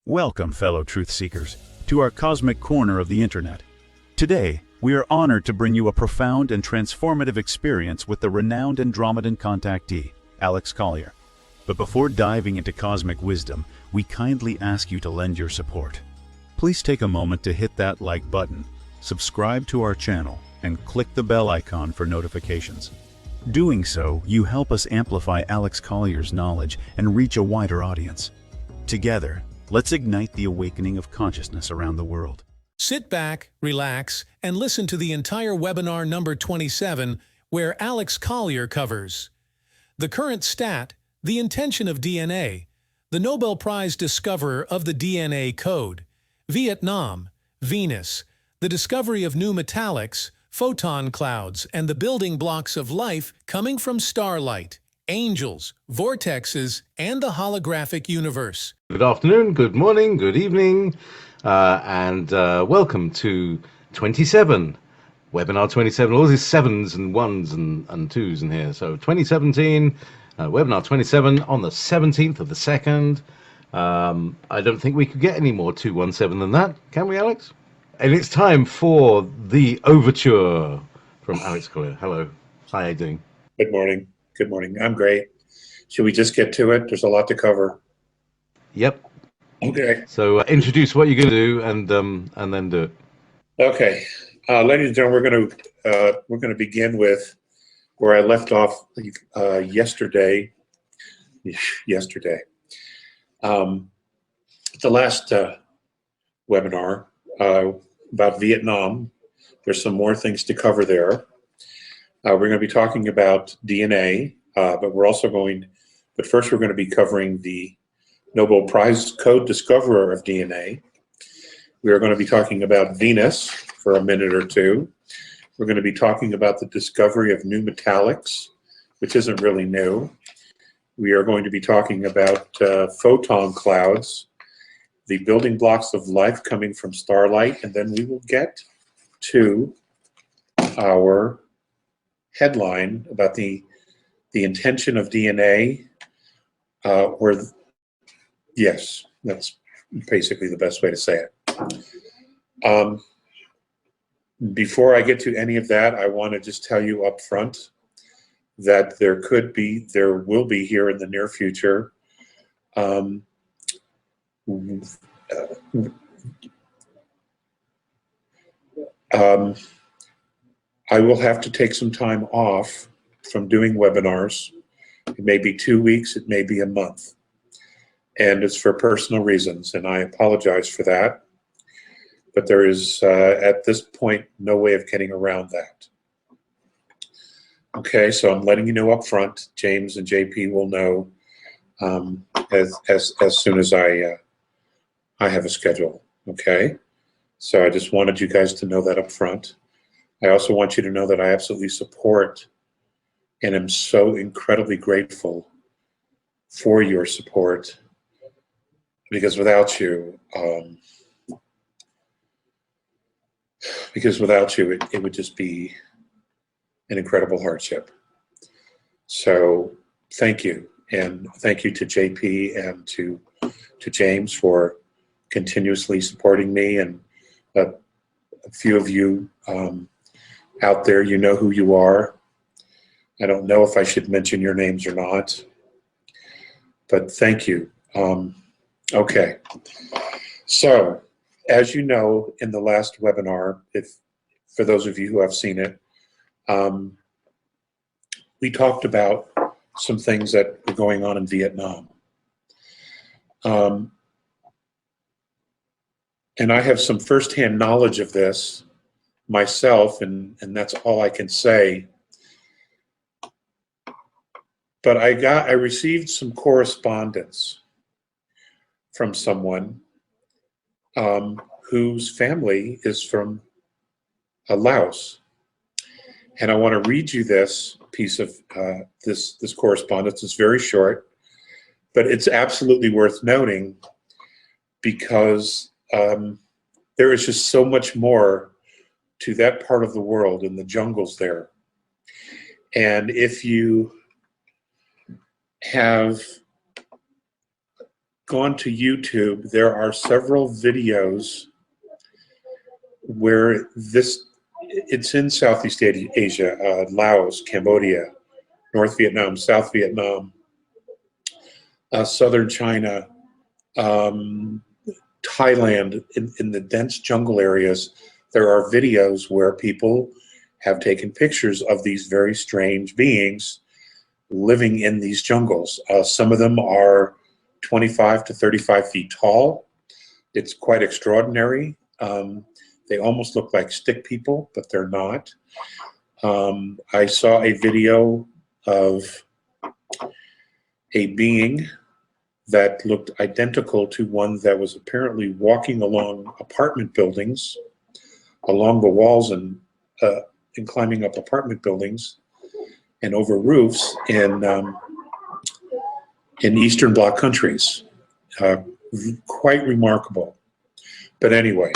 Welcome, fellow truth seekers, to our cosmic corner of the internet. Today, we are honored to bring you a profound and transformative experience with the renowned Andromedan contactee, Alex Collier. But before diving into cosmic wisdom, we kindly ask you to lend your support. Please take a moment to hit that like button, subscribe to our channel, and click the bell icon for notifications. Doing so, you help us amplify Alex Collier's knowledge and reach a wider audience. Together, let's ignite the awakening of consciousness around the world. Sit back, relax, and listen to the entire webinar number 27, where Alex Collier covers the current stat, the intention of DNA, the Nobel Prize discoverer of the DNA code, Vietnam, Venus, the discovery of new metallics, photon clouds, and the building blocks of life coming from starlight, angels, vortexes, and the holographic universe. Good afternoon, good morning, good evening, and welcome to 27, webinar 27. All these sevens and ones and twos in here. So 2017, webinar 27 on the 17th of the 2nd. I don't think we could get any more 217 than that, can we, Alex? And it's time for the overture from Alex Collier. Hello. How are you doing? Good morning. Good morning. I'm great. Should we just get to it? There's a lot to cover. Yep. Okay. So introduce what you're going to do and then do it. Okay, ladies and gentlemen, we're going to begin with where I left off yesterday. The last webinar about Vietnam. There's some more things to cover there. We're going to be talking about DNA, but first we're going to be covering the Nobel Prize co-discoverer of DNA. We are going to be talking about Venus for a minute or two. We're going to be talking about the discovery of new metallics, which isn't really new. We are going to be talking about photon clouds, the building blocks of life coming from starlight, and then we will get to our headline about the intention of DNA, yes, that's basically the best way to say it. Before I get to any of that, I want to just tell you up front that there will be here in the near future I will have to take some time off from doing webinars. It may be 2 weeks, it may be a month. And it's for personal reasons, and I apologize for that. But there is, at this point, no way of getting around that. Okay, so I'm letting you know up front. James and JP will know as soon as I have a schedule, okay? So I just wanted you guys to know that up front. I also want you to know that I absolutely support and am so incredibly grateful for your support, because without you, it would just be an incredible hardship. So thank you, and thank you to JP and to James for continuously supporting me, and a few of you out there, you know who you are. I don't know if I should mention your names or not, but thank you. Okay, so as you know, in the last webinar, for those of you who have seen it, we talked about some things that were going on in Vietnam. And I have some firsthand knowledge of this myself, and that's all I can say. But I received some correspondence from someone whose family is from Laos. And I want to read you this piece of this correspondence. It's very short, but it's absolutely worth noting, because there is just so much more to that part of the world and the jungles there. And if you have gone to YouTube, there are several videos where it's in Southeast Asia, Laos, Cambodia, North Vietnam, South Vietnam, southern China, Thailand, in the dense jungle areas. There are videos where people have taken pictures of these very strange beings living in these jungles. Some of them are 25 to 35 feet tall. It's quite extraordinary. They almost look like stick people, but they're not. I saw a video of a being that looked identical to one that was apparently walking along apartment buildings, along the walls and climbing up apartment buildings and over roofs in Eastern Bloc countries. Quite remarkable. But anyway,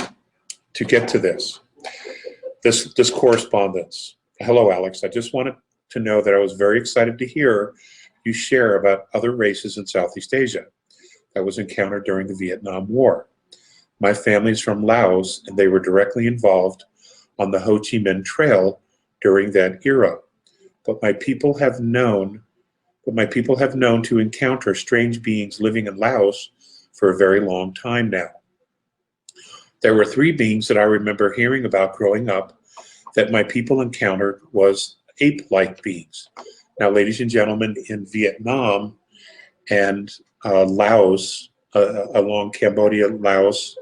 to get to this correspondence. Hello, Alex. I just wanted to know that I was very excited to hear you share about other races in Southeast Asia that was encountered during the Vietnam War. My family's from Laos, and they were directly involved on the Ho Chi Minh Trail during that era. But my people have known to encounter strange beings living in Laos for a very long time now. There were 3 beings that I remember hearing about growing up that my people encountered was ape-like beings. Now, ladies and gentlemen, in Vietnam and Laos, along Cambodia, Laos,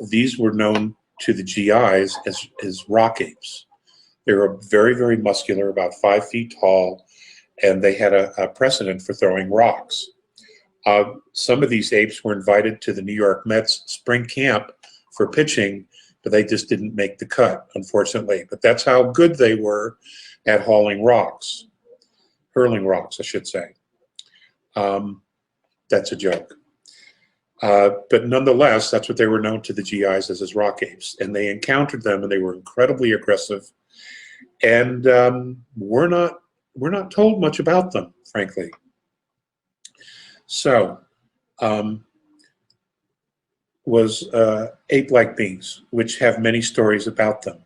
these were known to the GIs as rock apes. They were very, very muscular, about 5 feet tall, and they had a precedent for throwing rocks. Some of these apes were invited to the New York Mets spring camp for pitching, but they just didn't make the cut, unfortunately. But that's how good they were at hurling rocks, I should say. That's a joke. But nonetheless, that's what they were known to the GIs as rock apes. And they encountered them, and they were incredibly aggressive. And we're not told much about them, frankly. So, was ape-like beings, which have many stories about them.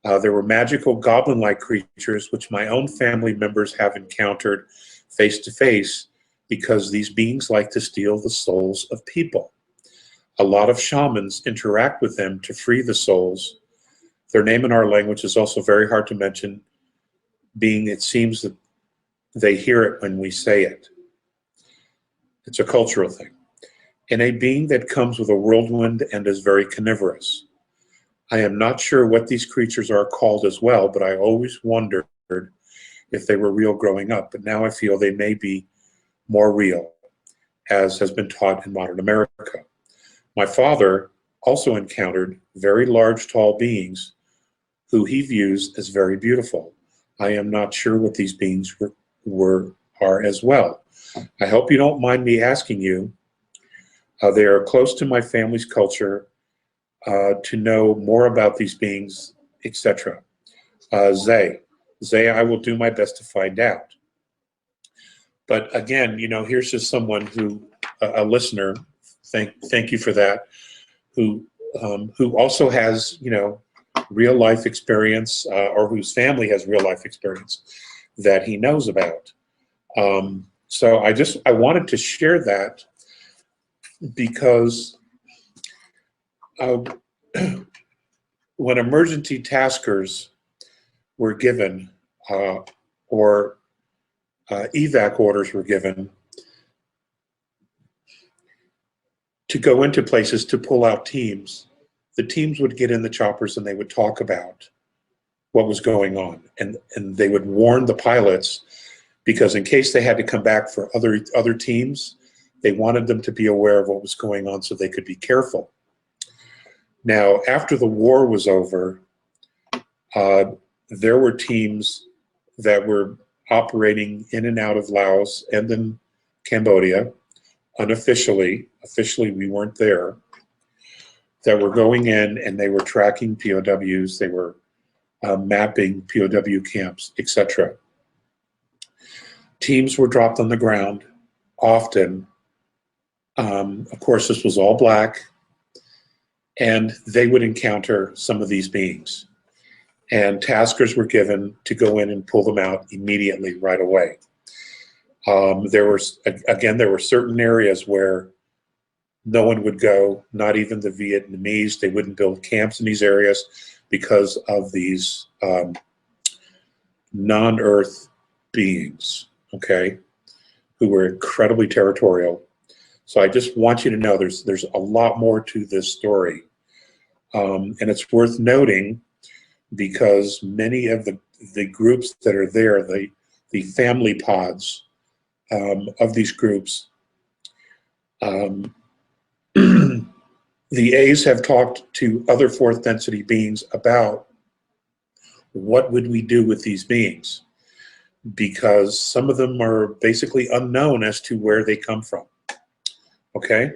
There were magical goblin-like creatures, which my own family members have encountered face-to-face, because these beings like to steal the souls of people. A lot of shamans interact with them to free the souls. Their name in our language is also very hard to mention, being it seems that they hear it when we say it. It's a cultural thing. And a being that comes with a whirlwind and is very carnivorous. I am not sure what these creatures are called as well, but I always wondered if they were real growing up. But now I feel they may be more real, as has been taught in modern America. My father also encountered very large, tall beings who he views as very beautiful. I am not sure what these beings are as well. I hope you don't mind me asking you. They are close to my family's culture, to know more about these beings, etc. Zay, I will do my best to find out. But again, here's just someone who, a listener, thank you for that, who also has, real life experience, or whose family has real life experience that he knows about. So I wanted to share that because when emergency taskers were given, or evac orders were given to go into places to pull out teams, the teams would get in the choppers and they would talk about what was going on, and they would warn the pilots, because in case they had to come back for other teams, they wanted them to be aware of what was going on so they could be careful. Now, after the war was over, there were teams that were operating in and out of Laos and in Cambodia, unofficially. Officially, we weren't there, that were going in and they were tracking POWs, they were mapping POW camps, etc. Teams were dropped on the ground often Of course, this was all black, and they would encounter some of these beings. And taskers were given to go in and pull them out immediately, right away. There were certain areas where no one would go, not even the Vietnamese. They wouldn't build camps in these areas because of these non-Earth beings, okay, who were incredibly territorial. So I just want you to know there's a lot more to this story. And it's worth noting because many of the groups that are there, the family pods of these groups, the A's have talked to other fourth density beings about what would we do with these beings, because some of them are basically unknown as to where they come from. Okay?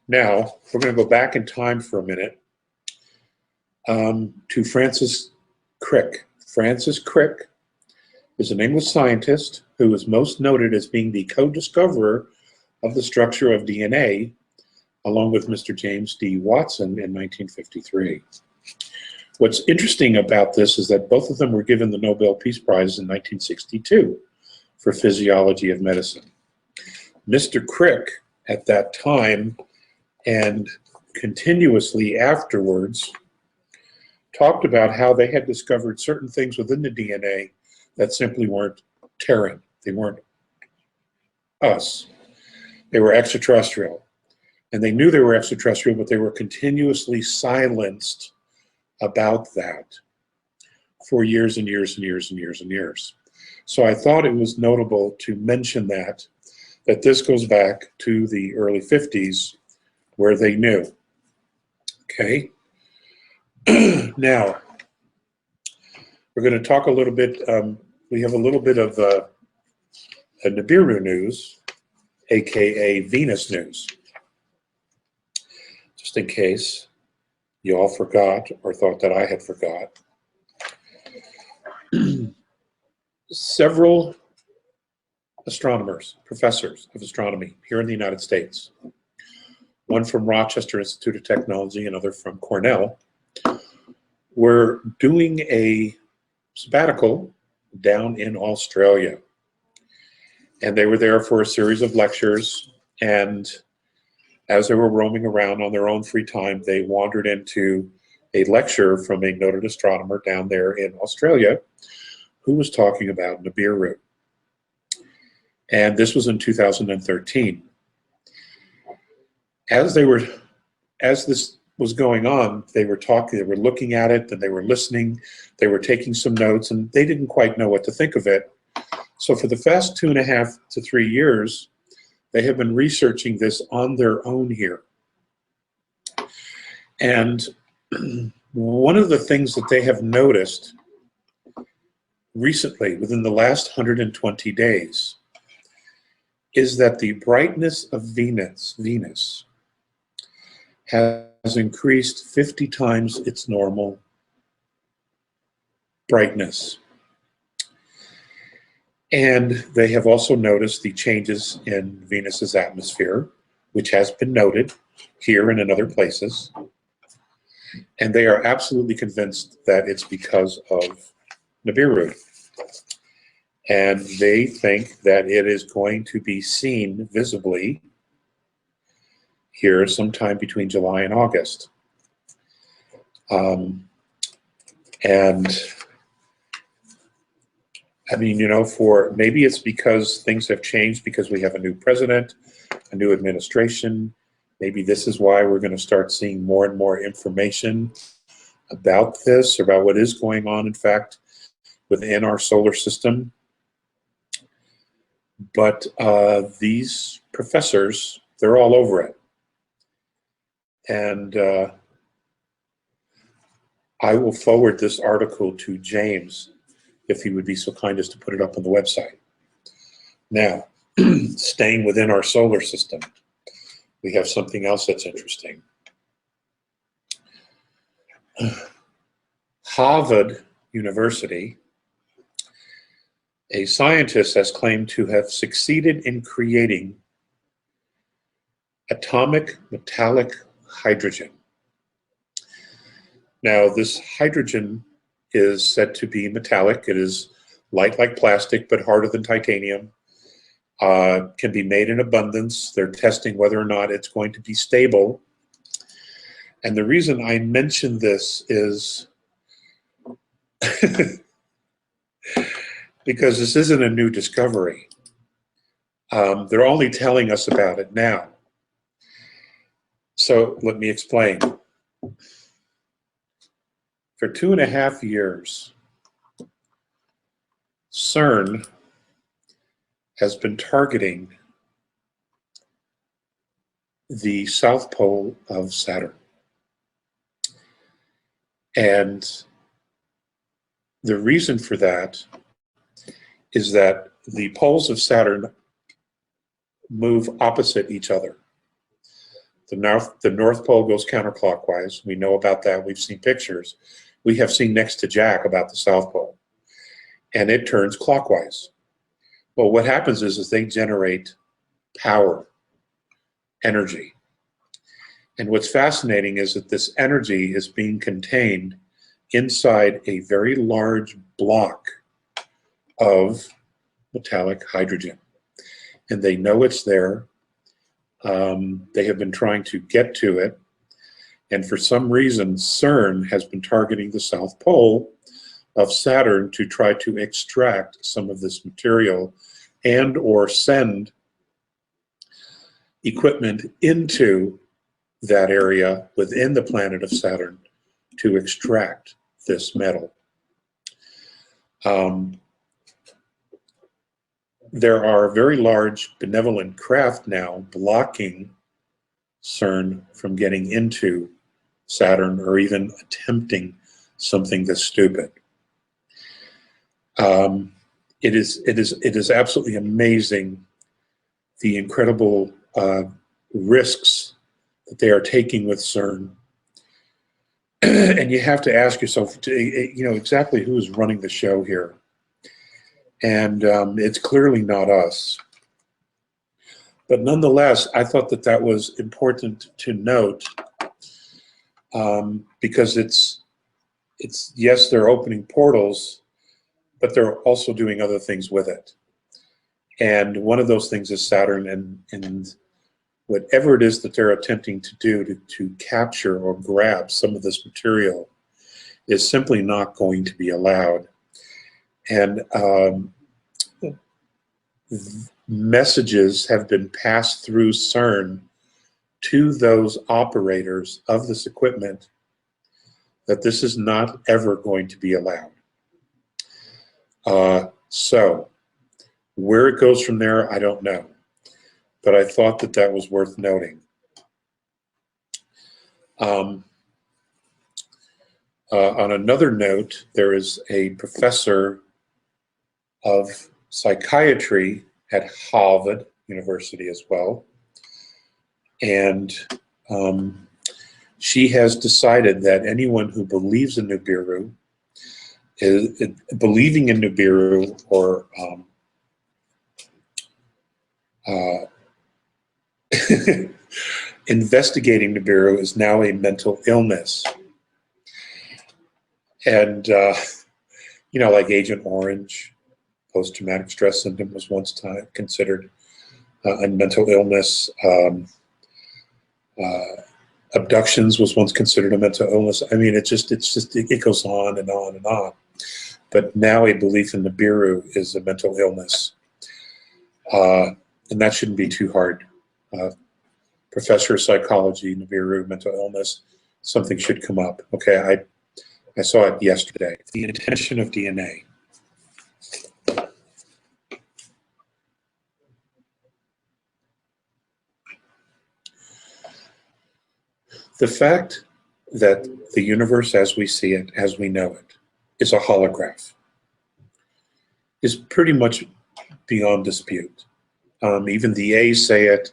Now, we're going to go back in time for a minute to Francis Crick. Francis Crick is an English scientist who is most noted as being the co-discoverer of the structure of DNA, along with Mr. James D. Watson in 1953. What's interesting about this is that both of them were given the Nobel Peace Prize in 1962 for physiology of medicine. Mr. Crick, at that time and continuously afterwards, talked about how they had discovered certain things within the DNA that simply weren't Terran. They weren't us. They were extraterrestrial. And they knew they were extraterrestrial, but they were continuously silenced about that for years and years and years and years and years. So I thought it was notable to mention that this goes back to the early 50s where they knew. Okay? Now, we're going to talk a little bit, we have a little bit of a Nibiru news, aka Venus news. Just in case you all forgot or thought that I had forgot. Several astronomers, professors of astronomy here in the United States, one from Rochester Institute of Technology, another from Cornell, were doing a sabbatical down in Australia. And they were there for a series of lectures, and as they were roaming around on their own free time, they wandered into a lecture from a noted astronomer down there in Australia who was talking about Nibiru. And this was in 2013. As this was going on, they were talking, they were looking at it, and they were listening, they were taking some notes, and they didn't quite know what to think of it. So for the past 2.5 to 3 years, they have been researching this on their own here. And one of the things that they have noticed recently, within the last 120 days, is that the brightness of Venus has increased 50 times its normal brightness. And they have also noticed the changes in Venus's atmosphere, which has been noted here and in other places. And they are absolutely convinced that it's because of Nibiru. And they think that it is going to be seen visibly here sometime between July and August. And I mean, you know, maybe it's because things have changed because we have a new president, a new administration. Maybe this is why we're going to start seeing more and more information about this, about what is going on, in fact, within our solar system. But these professors, they're all over it. And I will forward this article to James, if he would be so kind as to put it up on the website. Now, staying within our solar system, we have something else that's interesting. Harvard University, a scientist has claimed to have succeeded in creating atomic metallic hydrogen. Now, this hydrogen is said to be metallic. It is light like plastic, but harder than titanium. Can be made in abundance. They're testing whether or not it's going to be stable. And the reason I mention this is because this isn't a new discovery. They're only telling us about it now. So let me explain. For 2.5 years, CERN has been targeting the south pole of Saturn. And the reason for that is that the poles of Saturn move opposite each other. The North Pole goes counterclockwise. We know about that. We've seen pictures. We have seen next to Jack about the South Pole. And it turns clockwise. Well, what happens is they generate power, energy. And what's fascinating is that this energy is being contained inside a very large block of metallic hydrogen. And they know it's there. They have been trying to get to it. And for some reason, CERN has been targeting the South Pole of Saturn to try to extract some of this material and or send equipment into that area within the planet of Saturn to extract this metal. There are very large benevolent craft now blocking CERN from getting into Saturn or even attempting something this stupid. It is absolutely amazing the incredible risks that they are taking with CERN. And you have to ask yourself, exactly who is running the show here. And it's clearly not us. But nonetheless, I thought that that was important to note because it's yes, they're opening portals, but they're also doing other things with it. And one of those things is Saturn, and whatever it is that they're attempting to do to capture or grab some of this material is simply not going to be allowed. And messages have been passed through CERN to those operators of this equipment that this is not ever going to be allowed. So where it goes from there, I don't know. But I thought that that was worth noting. On another note, there is a professor of psychiatry at Harvard University as well. And she has decided that anyone who believes in Nibiru, believing in Nibiru or investigating Nibiru is now a mental illness. And, like Agent Orange, post-traumatic stress syndrome was once considered a mental illness. Abductions was once considered a mental illness. I mean, it goes on and on and on. But now a belief in Nibiru is a mental illness. And that shouldn't be too hard. Professor of psychology, Nibiru, mental illness, something should come up. Okay, I saw it yesterday. The intention of DNA. The fact that the universe as we see it, as we know it, is a holograph is pretty much beyond dispute. Even the A's say it.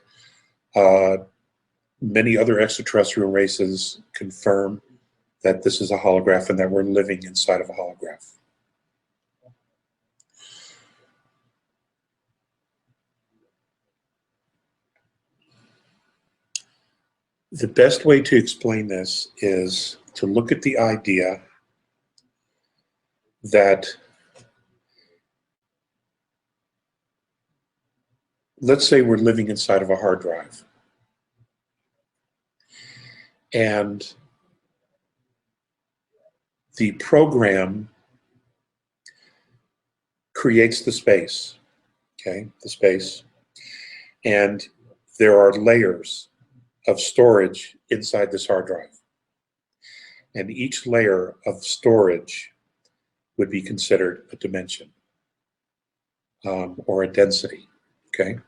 Many other extraterrestrial races confirm that this is a holograph and that we're living inside of a holograph. The best way to explain this is to look at the idea that, let's say we're living inside of a hard drive, and the program creates the space, okay, the space, and there are layers of storage inside this hard drive. And each layer of storage would be considered a dimension or a density, okay?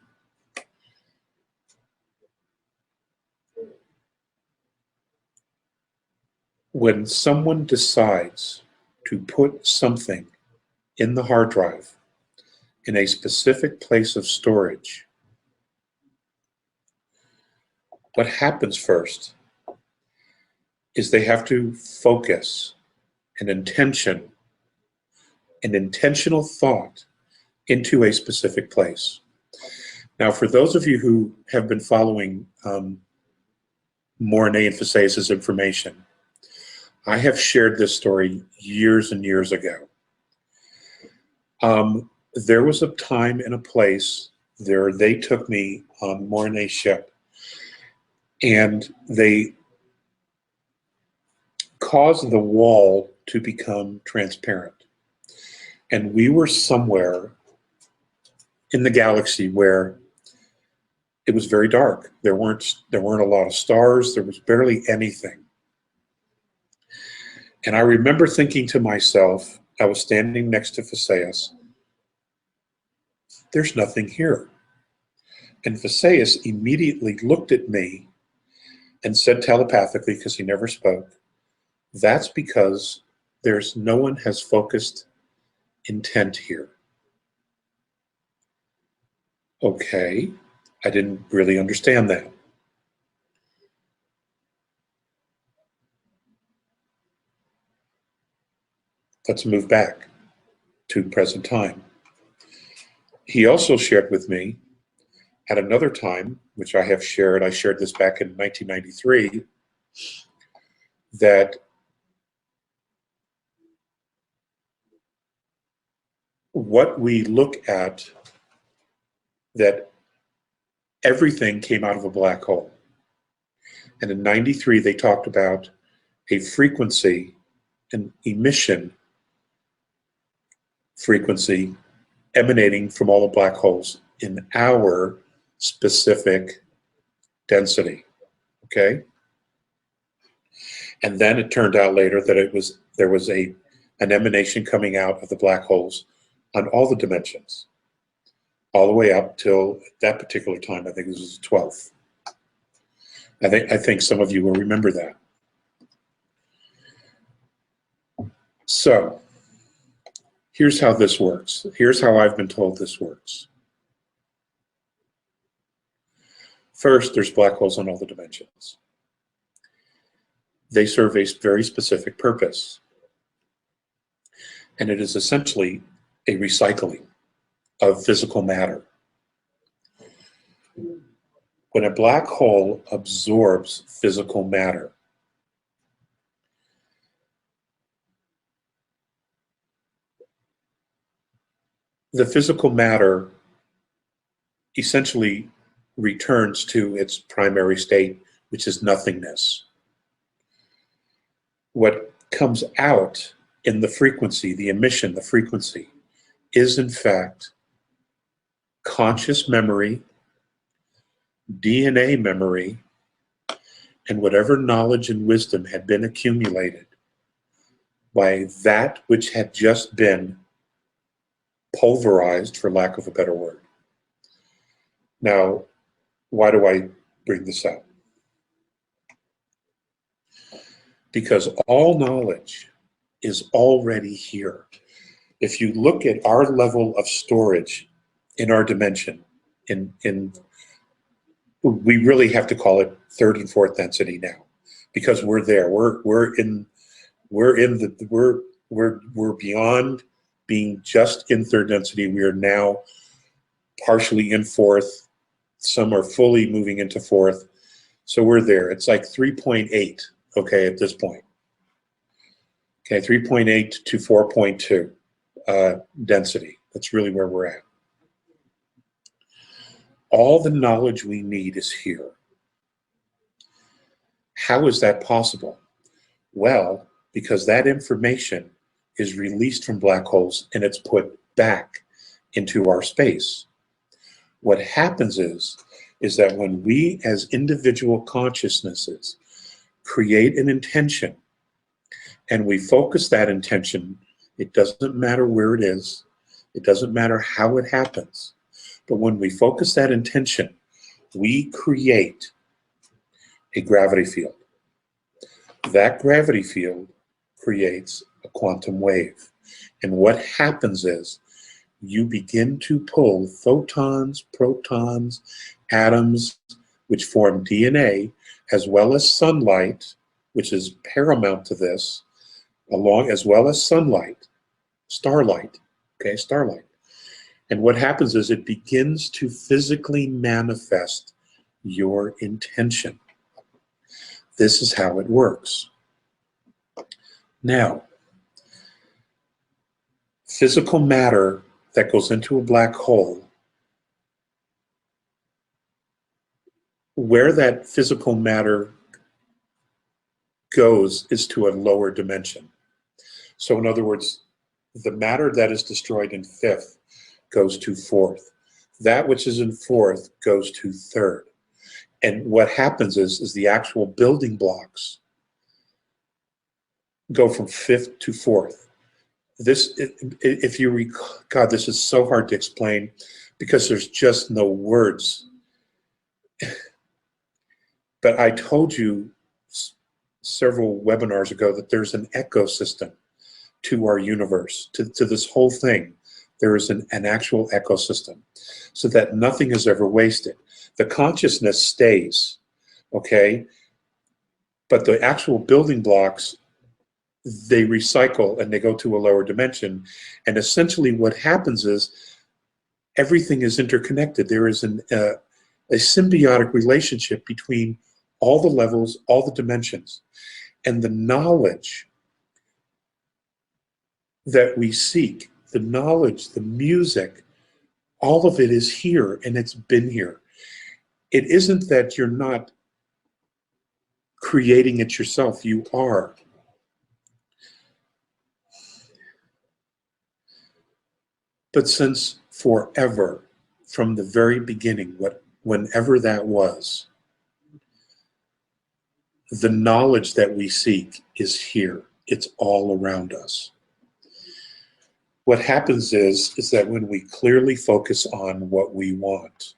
When someone decides to put something in the hard drive in a specific place of storage, what happens first is they have to focus an intention, an intentional thought into a specific place. Now, for those of you who have been following Mornay and Faceas's information, I have shared this story years and years ago. There was a time and a place there they took me on Mornay's ship, and they caused the wall to become transparent. And we were somewhere in the galaxy where it was very dark. There weren't a lot of stars. There was barely anything. And I remember thinking to myself, I was standing next to Faceas, there's nothing here. And Faceas immediately looked at me and said telepathically, because he never spoke, that's because no one has focused intent here. Okay, I didn't really understand that. Let's move back to present time. He also shared with me at another time, which I shared this back in 1993, that what we look at, that everything came out of a black hole. And in 93, they talked about a frequency, an emission frequency emanating from all the black holes in our specific density, okay? And then it turned out later that there was an emanation coming out of the black holes on all the dimensions, all the way up till that particular time. I think this was the 12th. I think some of you will remember that. So here's how this works. Here's how I've been told this works. First, there's black holes on all the dimensions. They serve a very specific purpose. And it is essentially a recycling of physical matter. When a black hole absorbs physical matter, the physical matter essentially returns to its primary state, which is nothingness. What comes out in the frequency, the emission, the frequency, is in fact conscious memory, DNA memory, and whatever knowledge and wisdom had been accumulated by that which had just been pulverized, for lack of a better word. Now, why do I bring this up? Because all knowledge is already here. If you look at our level of storage in our dimension, we really have to call it third and fourth density now, because we're there. We're beyond being just in third density. We are now partially in fourth. Some are fully moving into fourth. So we're there. It's like 3.8, okay, at this point. Okay, 3.8 to 4.2 density. That's really where we're at. All the knowledge we need is here. How is that possible? Well, because that information is released from black holes and it's put back into our space. What happens is that when we as individual consciousnesses create an intention and we focus that intention, it doesn't matter where it is, it doesn't matter how it happens, but when we focus that intention, we create a gravity field. That gravity field creates a quantum wave. And what happens is you begin to pull photons, protons, atoms, which form DNA, as well as sunlight, which is paramount to this, as well as sunlight, starlight, okay, starlight. And what happens is it begins to physically manifest your intention. This is how it works. Now, physical matter that goes into a black hole, where that physical matter goes is to a lower dimension. So in other words, the matter that is destroyed in fifth goes to fourth. That which is in fourth goes to third. And what happens is the actual building blocks go from fifth to fourth. This, if you recall, God, this is so hard to explain because there's just no words. But I told you several webinars ago that there's an ecosystem to our universe, to this whole thing. There is an actual ecosystem so that nothing is ever wasted. The consciousness stays, okay? But the actual building blocks, they recycle and they go to a lower dimension. And essentially what happens is everything is interconnected. There is a symbiotic relationship between all the levels, all the dimensions. And the knowledge that we seek, the knowledge, the music, all of it is here and it's been here. It isn't that you're not creating it yourself, you are. But since forever, from the very beginning, whenever that was, the knowledge that we seek is here. It's all around us. What happens is that when we clearly focus on what we want,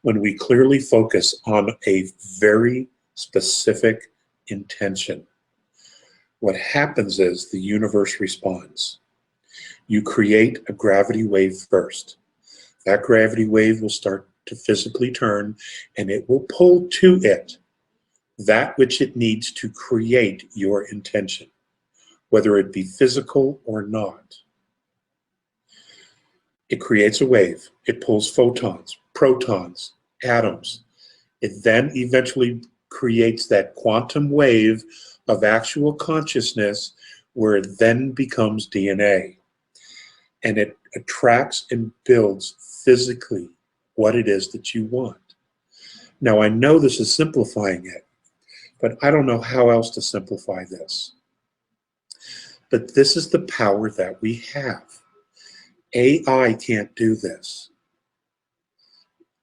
when we clearly focus on a very specific intention, what happens is the universe responds. You create a gravity wave first. That gravity wave will start to physically turn and it will pull to it that which it needs to create your intention, whether it be physical or not. It creates a wave. It pulls photons, protons, atoms. It then eventually creates that quantum wave of actual consciousness where it then becomes DNA. And it attracts and builds physically what it is that you want. Now, I know this is simplifying it, but I don't know how else to simplify this. But this is the power that we have. AI can't do this.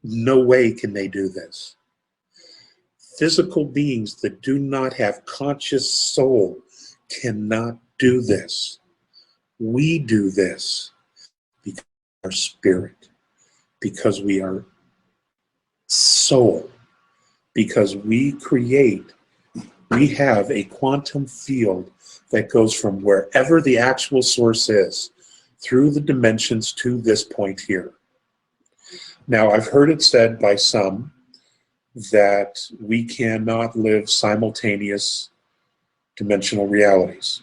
No way can they do this. Physical beings that do not have conscious soul cannot do this. We do this because we are spirit, because we are soul, because we have a quantum field that goes from wherever the actual source is through the dimensions to this point here. Now, I've heard it said by some that we cannot live simultaneous dimensional realities.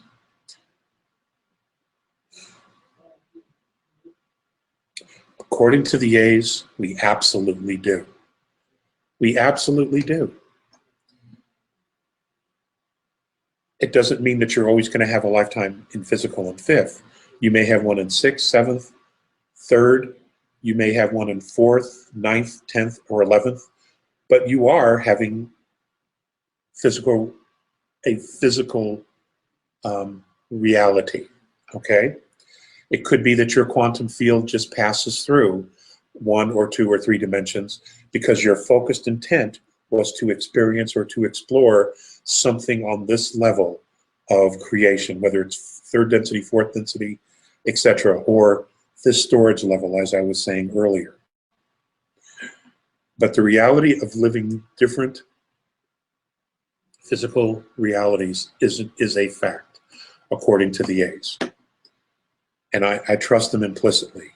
According to the A's, we absolutely do. We absolutely do. It doesn't mean that you're always going to have a lifetime in physical and fifth. You may have one in sixth, seventh, third. You may have one in fourth, ninth, 10th, or 11th. But you are having a physical reality, okay? It could be that your quantum field just passes through 1 or 2 or 3 dimensions because your focused intent was to experience or to explore something on this level of creation, whether it's third density, fourth density, etc., or this storage level, as I was saying earlier. But the reality of living different physical realities is a fact, according to the A's. And I trust them implicitly.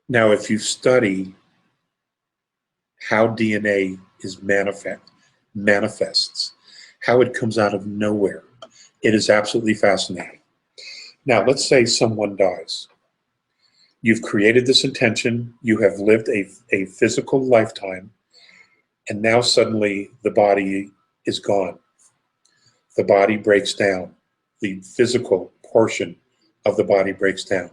Now, if you study how DNA is manifests, how it comes out of nowhere, it is absolutely fascinating. Now, let's say someone dies. You've created this intention, you have lived a physical lifetime, and now suddenly the body is gone. The body breaks down. The physical portion of the body breaks down.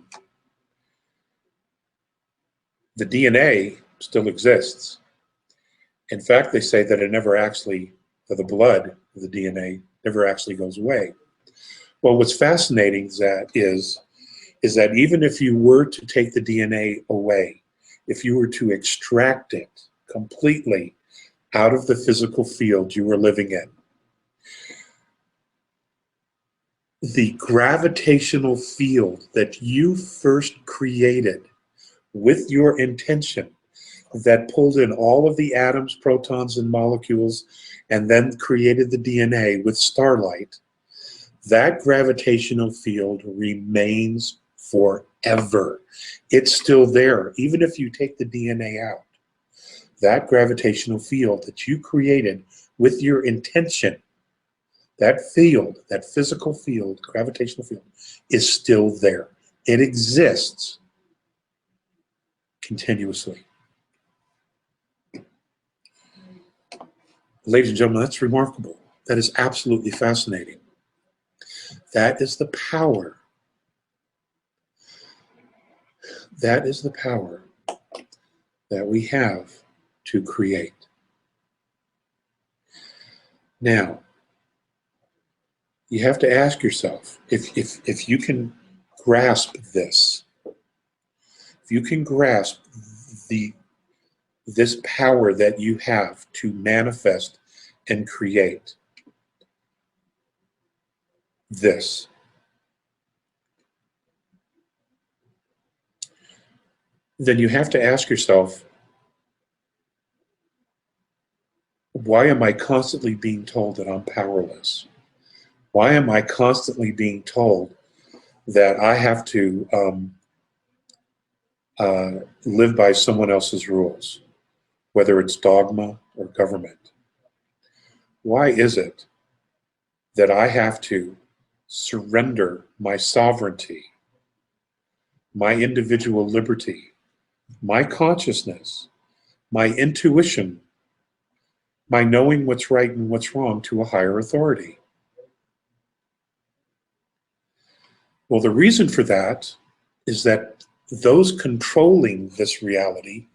The DNA still exists. In fact, they say that the blood of the DNA never actually goes away. Well, what's fascinating is that even if you were to take the DNA away, if you were to extract it completely out of the physical field you were living in, the gravitational field that you first created with your intention, that pulled in all of the atoms, protons, and molecules, and then created the DNA with starlight, that gravitational field remains forever. It's still there, even if you take the DNA out. That gravitational field that you created with your intention, that field, that physical field, gravitational field, is still there. It exists continuously. Ladies and gentlemen, that's remarkable. That is absolutely fascinating. That is the power. That is the power that we have to create. Now, you have to ask yourself, if you can grasp this, if you can grasp this power that you have to manifest and create this, then you have to ask yourself, why am I constantly being told that I'm powerless? Why am I constantly being told that I have to live by someone else's rules, whether it's dogma or government? Why is it that I have to surrender my sovereignty, my individual liberty, my consciousness, my intuition, my knowing what's right and what's wrong to a higher authority? Well, the reason for that is that those controlling this reality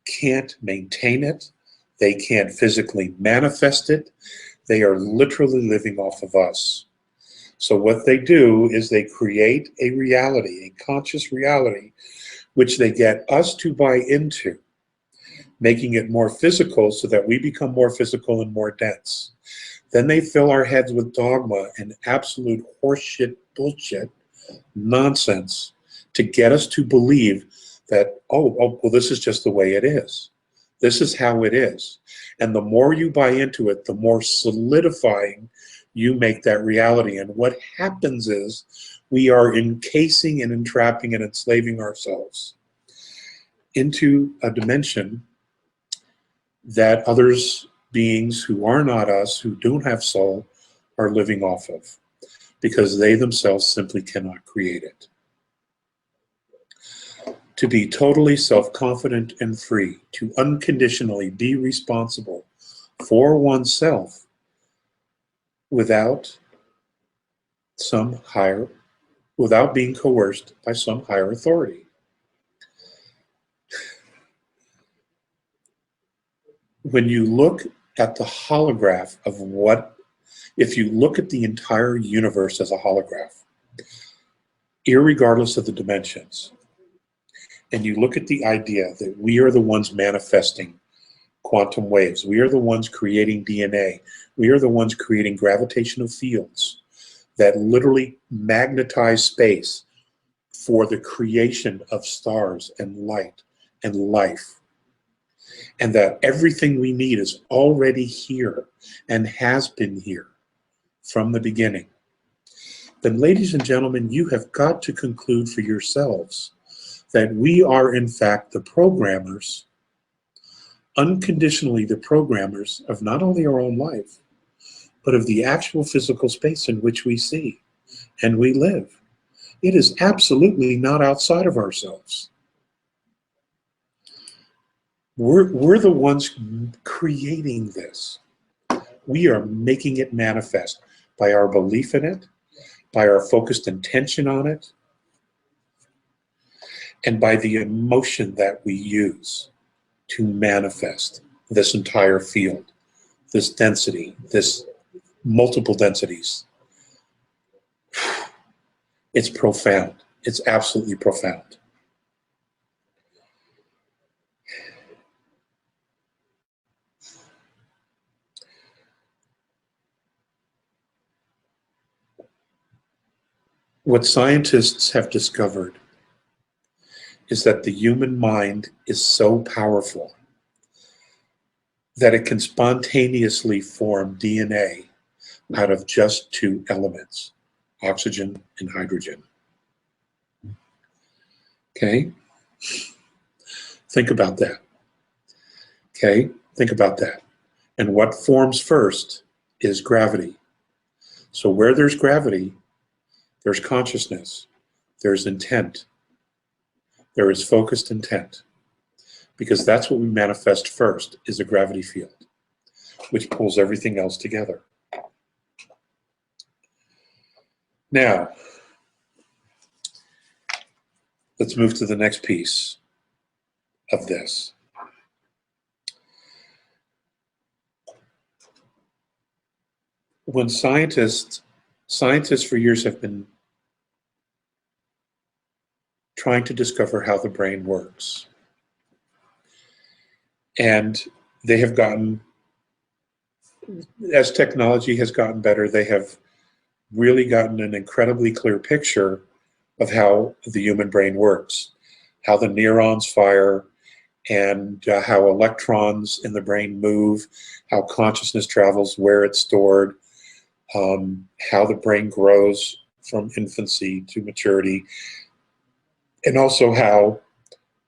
can't maintain it. They can't physically manifest it. They are literally living off of us. So what they do is they create a reality, a conscious reality, which they get us to buy into, making it more physical so that we become more physical and more dense. Then they fill our heads with dogma and absolute horseshit, bullshit, nonsense to get us to believe that, well, this is just the way it is. This is how it is. And the more you buy into it, the more solidifying you make that reality. And what happens is we are encasing and entrapping and enslaving ourselves into a dimension that others, beings who are not us, who don't have soul, are living off of, because they themselves simply cannot create it. To be totally self-confident and free, to unconditionally be responsible for oneself, without some higher, without being coerced by some higher authority. When you look at the holograph of what, if you look at the entire universe as a holograph, irregardless of the dimensions, and you look at the idea that we are the ones manifesting quantum waves, we are the ones creating DNA, we are the ones creating gravitational fields that literally magnetize space for the creation of stars and light and life, and that everything we need is already here and has been here from the beginning, then, ladies and gentlemen, you have got to conclude for yourselves that we are, in fact, the programmers, unconditionally the programmers of not only our own life, but of the actual physical space in which we see and we live. It is absolutely not outside of ourselves. We're the ones creating this. We are making it manifest by our belief in it, by our focused intention on it, and by the emotion that we use to manifest this entire field, this density, this multiple densities. It's profound. It's absolutely profound. What scientists have discovered is that the human mind is so powerful that it can spontaneously form DNA out of just two elements, oxygen and hydrogen. Okay? Think about that. Okay? Think about that. And what forms first is gravity. So where there's gravity, there's consciousness, there's intent, there is focused intent, because that's what we manifest first, is a gravity field, which pulls everything else together. Now, let's move to the next piece of this. When scientists for years have been trying to discover how the brain works. And they have gotten, as technology has gotten better, they have really gotten an incredibly clear picture of how the human brain works, how the neurons fire, and how electrons in the brain move, how consciousness travels, where it's stored, how the brain grows from infancy to maturity, and also how,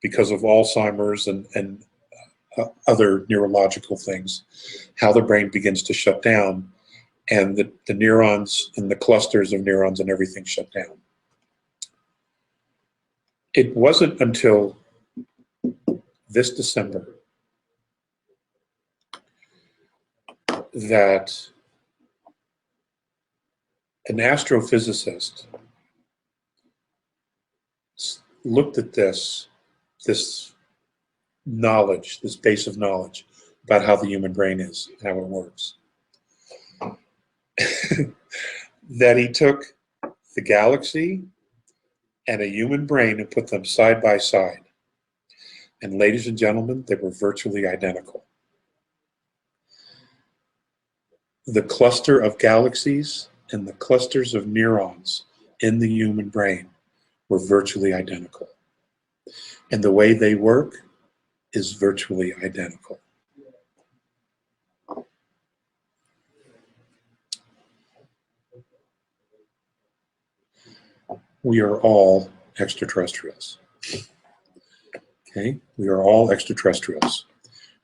because of Alzheimer's and other neurological things, how the brain begins to shut down, and the neurons and the clusters of neurons and everything shut down. It wasn't until this December that an astrophysicist looked at this knowledge, this base of knowledge about how the human brain is, how it works. That he took the galaxy and a human brain and put them side by side. And ladies and gentlemen, they were virtually identical. The cluster of galaxies and the clusters of neurons in the human brain were virtually identical. And the way they work is virtually identical. We are all extraterrestrials. Okay? We are all extraterrestrials.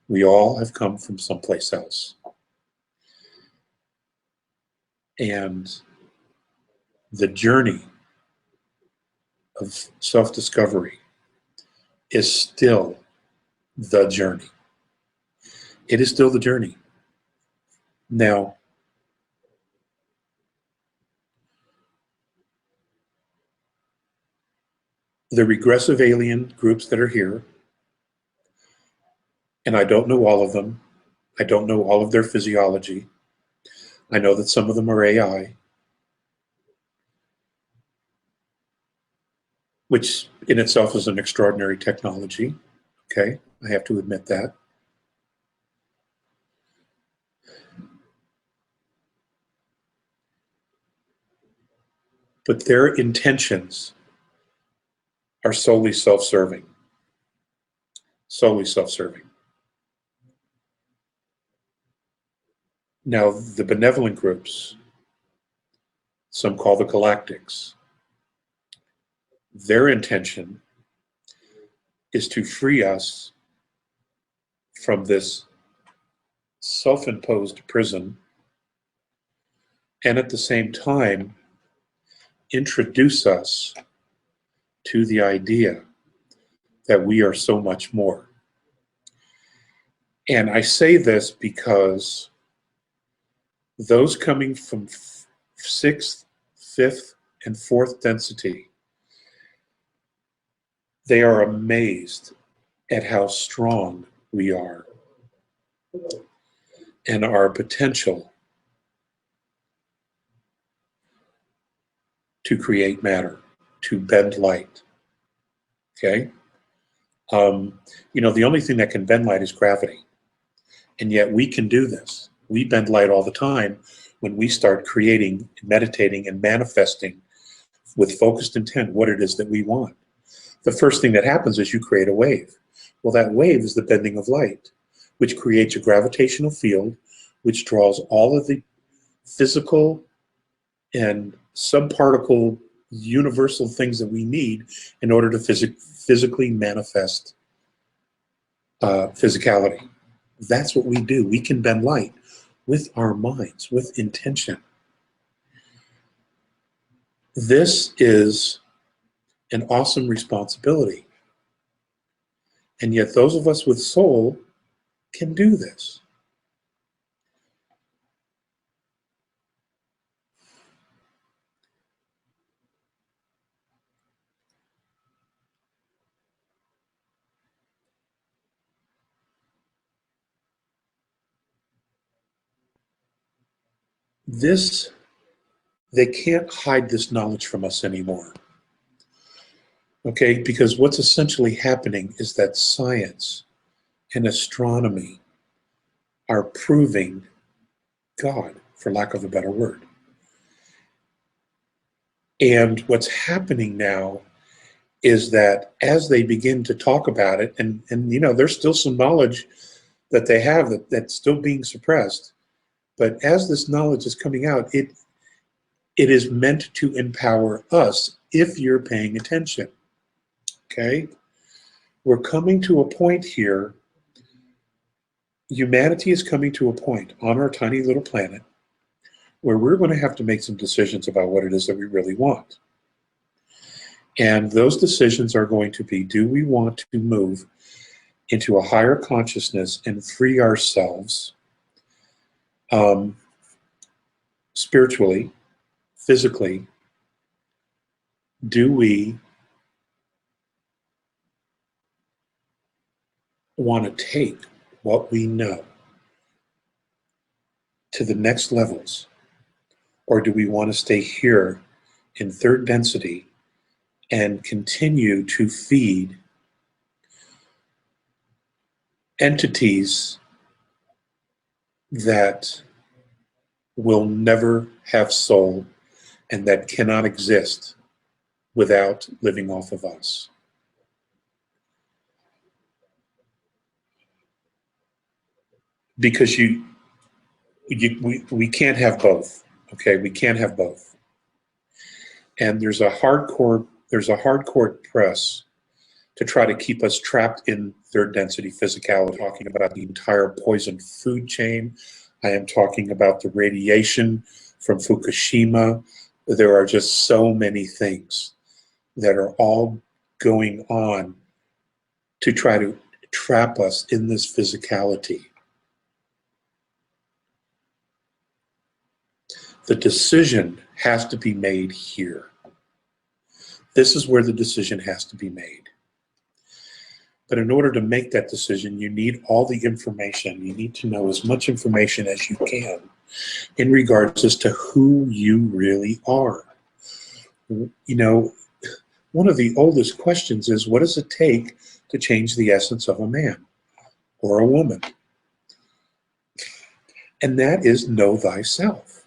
We all have come from someplace else. And the journey of self-discovery is still the journey. It is still the journey. Now, the regressive alien groups that are here, and I don't know all of them. I don't know all of their physiology. I know that some of them are AI, which in itself is an extraordinary technology. Okay, I have to admit that. But their intentions are solely self-serving. Solely self-serving. Now, the benevolent groups, some call the galactics, their intention is to free us from this self-imposed prison, and at the same time introduce us to the idea that we are so much more. And I say this because those coming from 6th, 5th, and 4th density, they are amazed at how strong we are and our potential to create matter, to bend light. Okay? You know, the only thing that can bend light is gravity. And yet we can do this. We bend light all the time when we start creating, meditating, and manifesting with focused intent what it is that we want. The first thing that happens is you create a wave. Well, that wave is the bending of light, which creates a gravitational field, which draws all of the physical and subparticle universal things that we need in order to physically manifest physicality. That's what we do. We can bend light with our minds, with intention. This is an awesome responsibility. And yet those of us with soul can do this. They can't hide this knowledge from us anymore. Okay, because what's essentially happening is that science and astronomy are proving God, for lack of a better word. And what's happening now is that as they begin to talk about it, and you know, there's still some knowledge that they have that's still being suppressed, but as this knowledge is coming out, it is meant to empower us if you're paying attention. Okay? We're coming to a point here, humanity is coming to a point on our tiny little planet where we're going to have to make some decisions about what it is that we really want. And those decisions are going to be, do we want to move into a higher consciousness and free ourselves spiritually, physically? Do we want to take what we know to the next levels? Or do we want to stay here in 3rd density and continue to feed entities that will never have soul and that cannot exist without living off of us? Because we can't have both. Okay, we can't have both. And there's a hardcore press to try to keep us trapped in 3rd density physicality, talking about the entire poisoned food chain. I am talking about the radiation from Fukushima. There are just so many things that are all going on to try to trap us in this physicality. The decision has to be made here. This is where the decision has to be made. But in order to make that decision, you need all the information. You need to know as much information as you can in regards as to who you really are. You know, one of the oldest questions is, what does it take to change the essence of a man or a woman? And that is know thyself.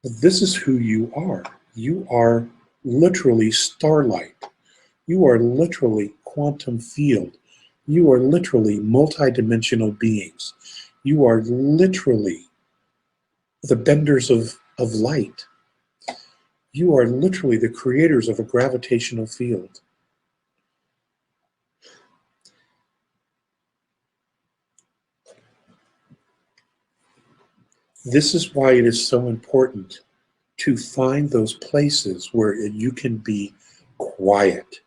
This is who you are. You are literally starlight. You are literally quantum field. You are literally multidimensional beings. You are literally the benders of light. You are literally the creators of a gravitational field. This is why it is so important to find those places where you can be quiet,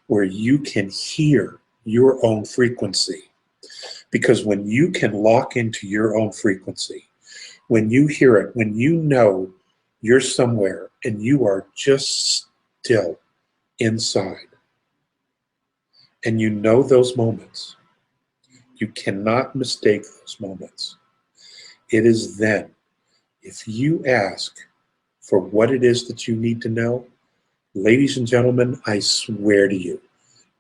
where you can hear your own frequency. Because when you can lock into your own frequency, when you hear it, when you know you're somewhere and you are just still inside, and you know those moments, you cannot mistake those moments. It is then, if you ask for what it is that you need to know, ladies and gentlemen, I swear to you,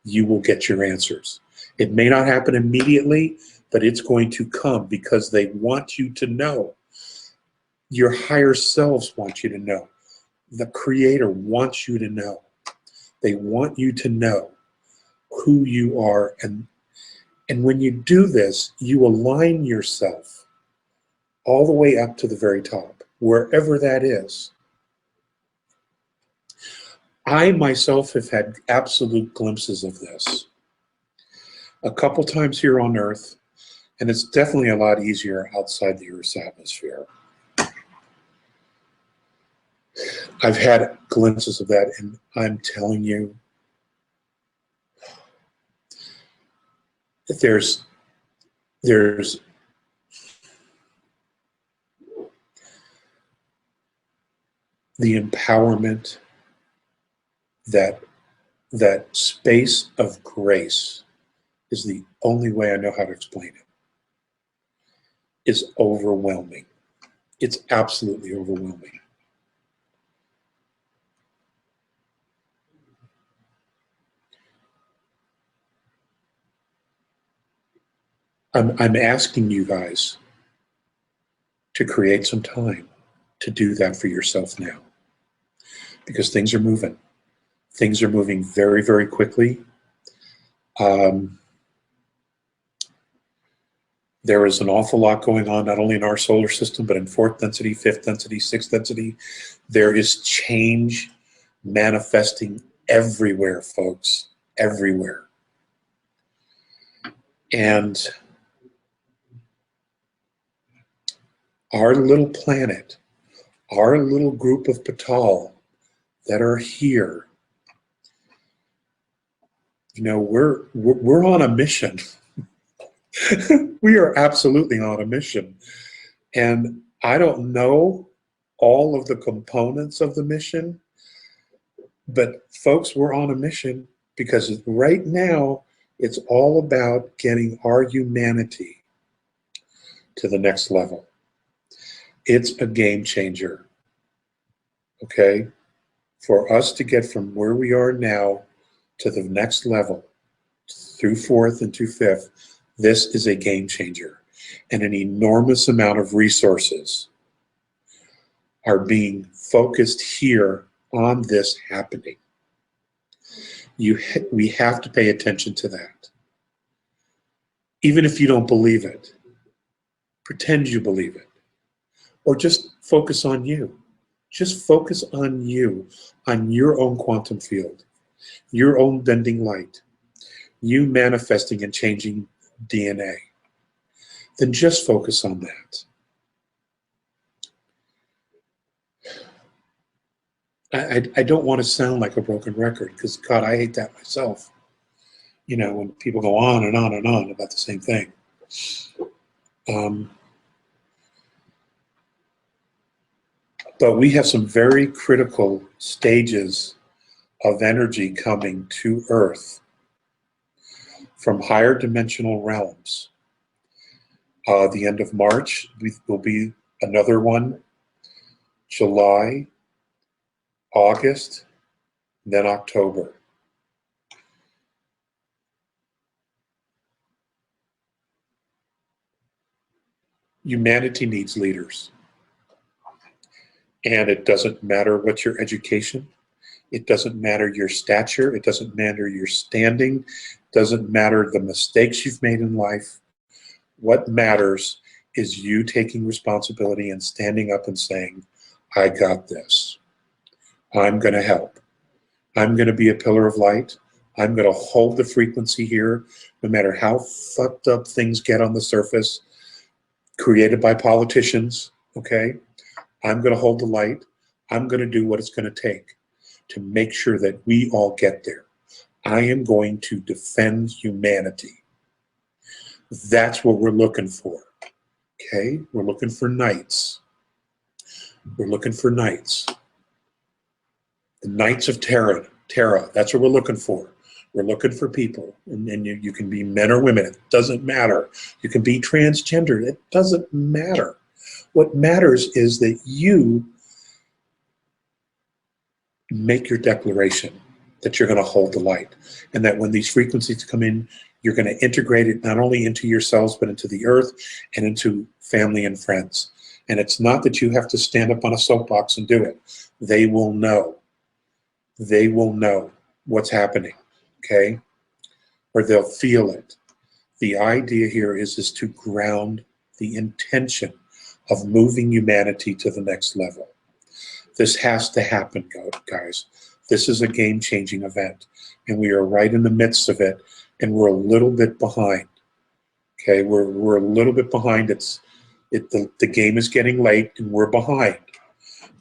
you will get your answers. It may not happen immediately, but it's going to come because they want you to know. Your higher selves want you to know. The Creator wants you to know. They want you to know who you are. And when you do this, you align yourself all the way up to the very top, wherever that is. I myself have had absolute glimpses of this a couple times here on Earth, and it's definitely a lot easier outside the Earth's atmosphere. I've had glimpses of that, and I'm telling you, there's the empowerment, that space of grace is the only way I know how to explain it. It's overwhelming. It's absolutely overwhelming. I'm asking you guys to create some time to do that for yourself now, because things are moving. Things are moving very, very quickly. There is an awful lot going on, not only in our solar system, but in fourth density, fifth density, sixth density. There is change manifesting everywhere, folks, everywhere. And our little planet, our little group of Patal that are here, you know, we're on a mission. We are absolutely on a mission. And I don't know all of the components of the mission, but folks, we're on a mission because right now it's all about getting our humanity to the next level. It's a game changer, okay? For us to get from where we are now to the next level, through fourth and to fifth, this is a game changer. And an enormous amount of resources are being focused here on this happening. We have to pay attention to that. Even if you don't believe it, pretend you believe it. Or just focus on you. Just focus on you, on your own quantum field, your own bending light, you manifesting and changing DNA. Then just focus on that. I don't want to sound like a broken record, because God, I hate that myself. You know, when people go on and on and on about the same thing. But we have some very critical stages of energy coming to Earth from higher dimensional realms. The end of March will be another one, July, August, then October. Humanity needs leaders. And it doesn't matter what your education, it doesn't matter your stature, it doesn't matter your standing, it doesn't matter the mistakes you've made in life. What matters is you taking responsibility and standing up and saying, I got this. I'm going to help. I'm going to be a pillar of light. I'm going to hold the frequency here, no matter how fucked up things get on the surface, created by politicians, okay? I'm going to hold the light. I'm going to do what it's going to take to make sure that we all get there. I am going to defend humanity. That's what we're looking for, okay? We're looking for knights. We're looking for knights. The Knights of Terra, that's what we're looking for. We're looking for people, and you can be men or women, it doesn't matter. You can be transgender, it doesn't matter. What matters is that you make your declaration that you're going to hold the light, and that when these frequencies come in, you're going to integrate it not only into yourselves, but into the earth and into family and friends. And it's not that you have to stand up on a soapbox and do it. They will know. They will know what's happening, okay? Or they'll feel it. The idea here is to ground the intention of moving humanity to the next level. This has to happen, guys. This is a game-changing event, and we are right in the midst of it, and we're a little bit behind. Okay, we're a little bit behind. The game is getting late, and we're behind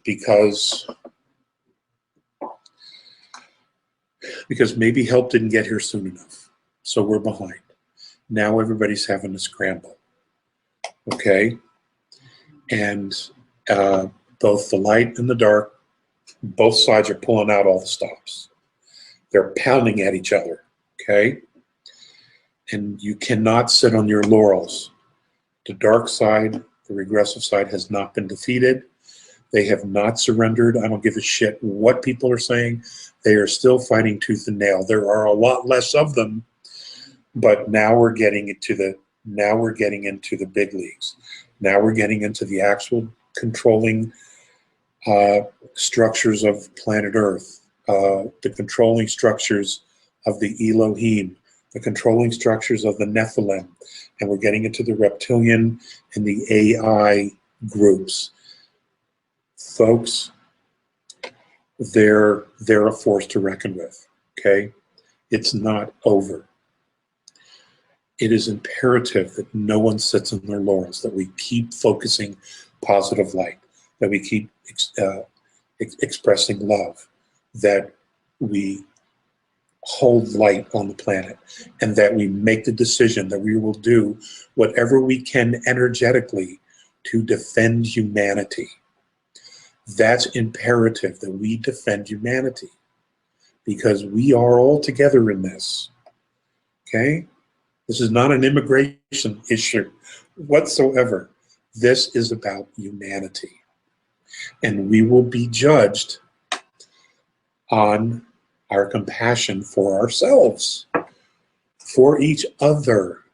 because maybe help didn't get here soon enough. So we're behind. Now everybody's having to scramble. Okay, and both the light and the dark, both sides are pulling out all the stops. They're pounding at each other. Okay. And you cannot sit on your laurels. The dark side, the regressive side, has not been defeated. They have not surrendered. I don't give a shit what people are saying. They are still fighting tooth and nail. There are a lot less of them, but now we're getting into the big leagues. Now we're getting into the actual controlling structures of planet Earth, the controlling structures of the Elohim, the controlling structures of the Nephilim, and we're getting into the reptilian and the AI groups. Folks, they're a force to reckon with, okay? It's not over. It is imperative that no one sits on their laurels, that we keep focusing positive light, that we keep expressing love, that we hold light on the planet, and that we make the decision that we will do whatever we can energetically to defend humanity. That's imperative, that we defend humanity, because we are all together in this, okay? This is not an immigration issue whatsoever. This is about humanity. And we will be judged on our compassion for ourselves, for each other.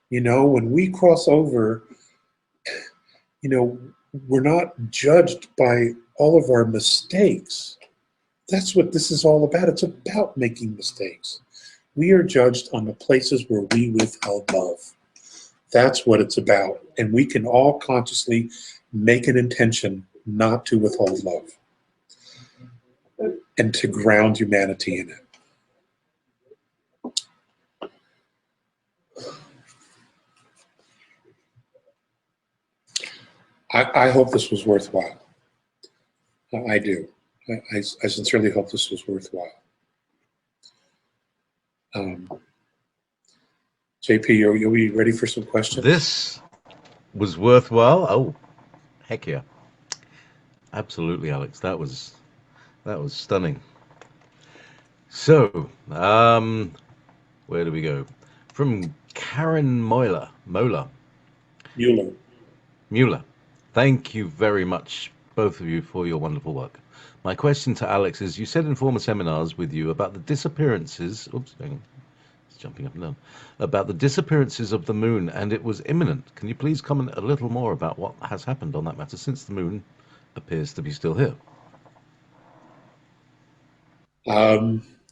You know, when we cross over, you know, we're not judged by all of our mistakes. That's what this is all about. It's about making mistakes. We are judged on the places where we withheld love. That's what it's about. And we can all consciously make an intention not to withhold love and to ground humanity in it. I hope this was worthwhile. I do. I sincerely hope this was worthwhile. JP, are you ready for some questions? This was worthwhile. Oh, heck yeah. Absolutely, Alex. That was stunning. So, where do we go? From Karen Mueller. Mueller. Thank you very much, both of you, for your wonderful work. My question to Alex is, you said in former seminars with you about the disappearances, oops, hang on, it's jumping up and down, about the disappearances of the moon, and it was imminent. Can you please comment a little more about what has happened on that matter since the moon appears to be still here?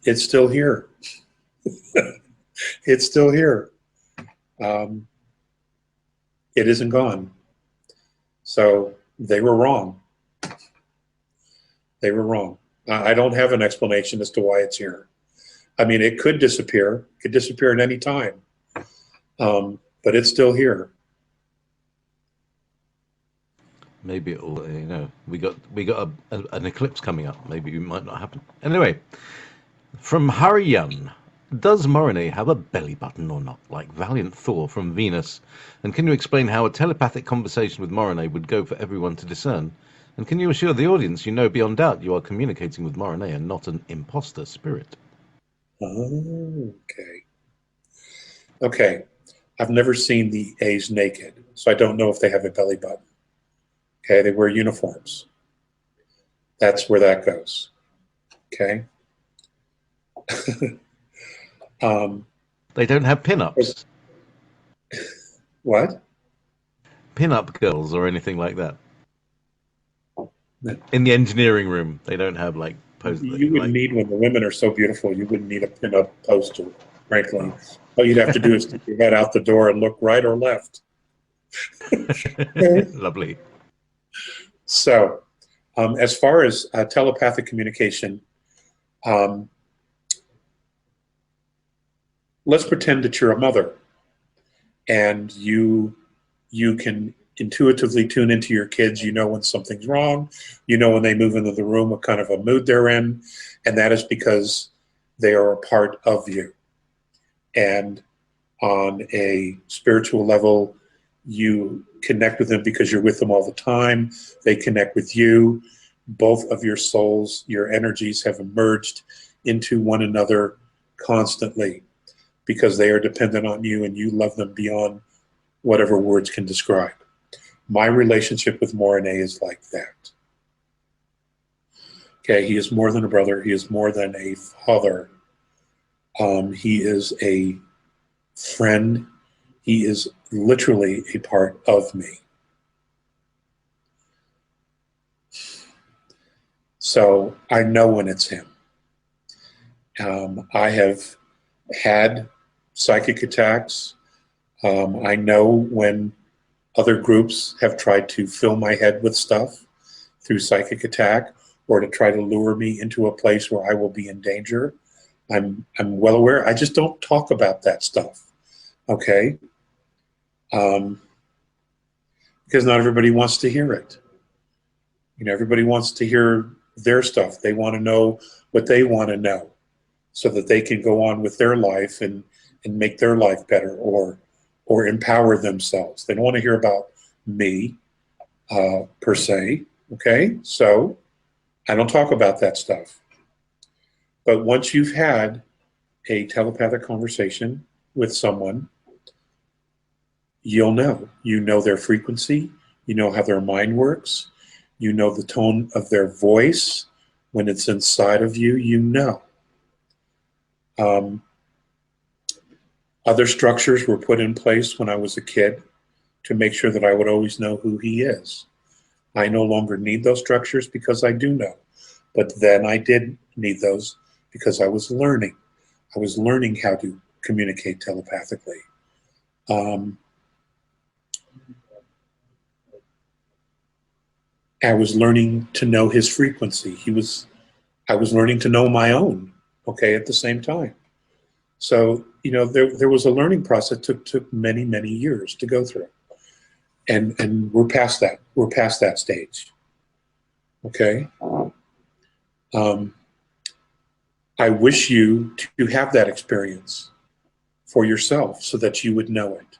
It's still here. It's still here. It isn't gone. So they were wrong. They were wrong. I don't have an explanation as to why it's here. I mean, it could disappear. It could disappear at any time. But it's still here. Maybe it'll, we got an eclipse coming up. Maybe it might not happen. Anyway, from Hariyan, does Morine have a belly button or not, like Valiant Thor from Venus? And can you explain how a telepathic conversation with Morine would go for everyone to discern? And can you assure the audience you know beyond doubt you are communicating with Morine and not an imposter spirit? Oh, okay. Okay. I've never seen the A's naked, so I don't know if they have a belly button. Okay, they wear uniforms. That's where that goes. Okay. They don't have pin-ups. What? Pin-up girls or anything like that. In the engineering room, they don't have like poses. You wouldn't need, when the women are so beautiful, you wouldn't need a pin-up poster, frankly. All you'd have to do is stick your head out the door and look right or left. Lovely. So, as far as telepathic communication, let's pretend that you're a mother, and you can intuitively tune into your kids. You know when something's wrong. You know when they move into the room, what kind of a mood they're in, and that is because they are a part of you. And on a spiritual level, you connect with them because you're with them all the time. They connect with you. Both of your souls, your energies have emerged into one another constantly because they are dependent on you and you love them beyond whatever words can describe. My relationship with Morine is like that. Okay, he is more than a brother. He is more than a father. He is a friend. He is literally a part of me. So I know when it's him. I have had psychic attacks. I know when other groups have tried to fill my head with stuff through psychic attack or to try to lure me into a place where I will be in danger. I'm well aware. I just don't talk about that stuff, okay? Because not everybody wants to hear it. You know, everybody wants to hear their stuff. They want to know what they want to know so that they can go on with their life and make their life better or empower themselves. They don't want to hear about me per se, okay? So I don't talk about that stuff. But once you've had a telepathic conversation with someone, you'll know. You know their frequency. You know how their mind works. You know the tone of their voice when it's inside of you. You know. Other structures were put in place when I was a kid to make sure that I would always know who he is. I no longer need those structures because I do know. But then I did need those because I was learning. I was learning how to communicate telepathically. I was learning to know his frequency. I was learning to know my own, okay, at the same time. So, you know, there was a learning process that took many, many years to go through. And we're past that. We're past that stage. Okay? I wish you to have that experience for yourself so that you would know it.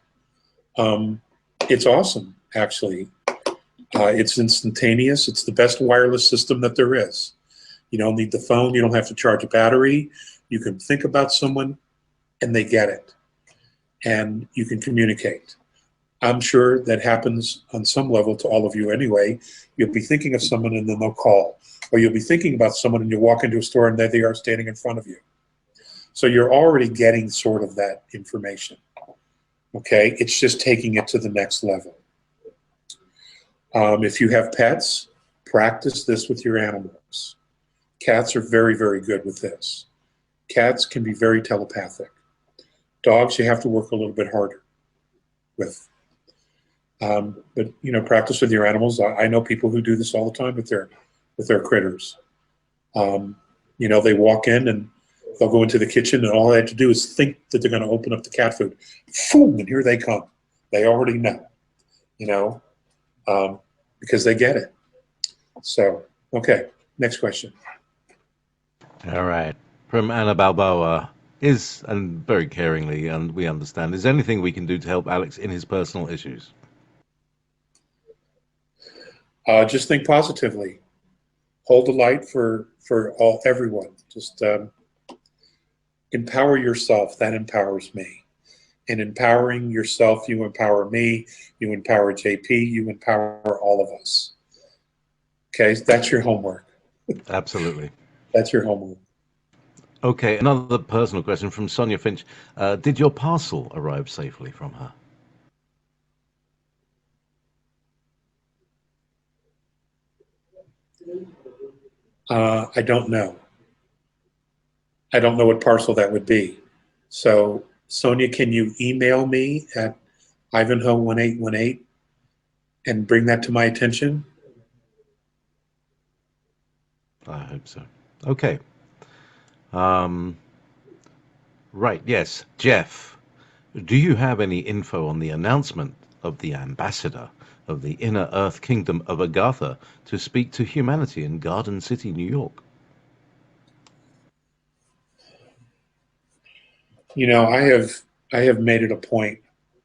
It's awesome, actually. It's instantaneous. It's the best wireless system that there is. You don't need the phone. You don't have to charge a battery. You can think about someone and they get it. And you can communicate. I'm sure that happens on some level to all of you anyway. You'll be thinking of someone and then they'll call. Or you'll be thinking about someone and you walk into a store and there they are standing in front of you. So you're already getting sort of that information. Okay, it's just taking it to the next level. If you have pets, practice this with your animals. Cats are very, very good with this. Cats can be very telepathic. Dogs, you have to work a little bit harder with. But you know, practice with your animals. I know people who do this all the time with their critters. You know, they walk in and they'll go into the kitchen and all they have to do is think that they're going to open up the cat food. Boom, and here they come. They already know, you know, because they get it. So, okay, next question. All right. From Anna Balboa, and very caringly, and we understand, is there anything we can do to help Alex in his personal issues? Just think positively. Hold the light for everyone. Just empower yourself. That empowers me. In empowering yourself, you empower me, you empower JP, you empower all of us. Okay, that's your homework. Absolutely. That's your homework. Okay, another personal question from Sonia Finch. Did your parcel arrive safely from her? I don't know. I don't know what parcel that would be. So, Sonia, can you email me at Ivanhoe1818 and bring that to my attention? I hope so. Okay. Right, yes. Jeff, do you have any info on the announcement of the ambassador of the Inner Earth Kingdom of Agartha to speak to humanity in Garden City, New York? You know, I have made it a point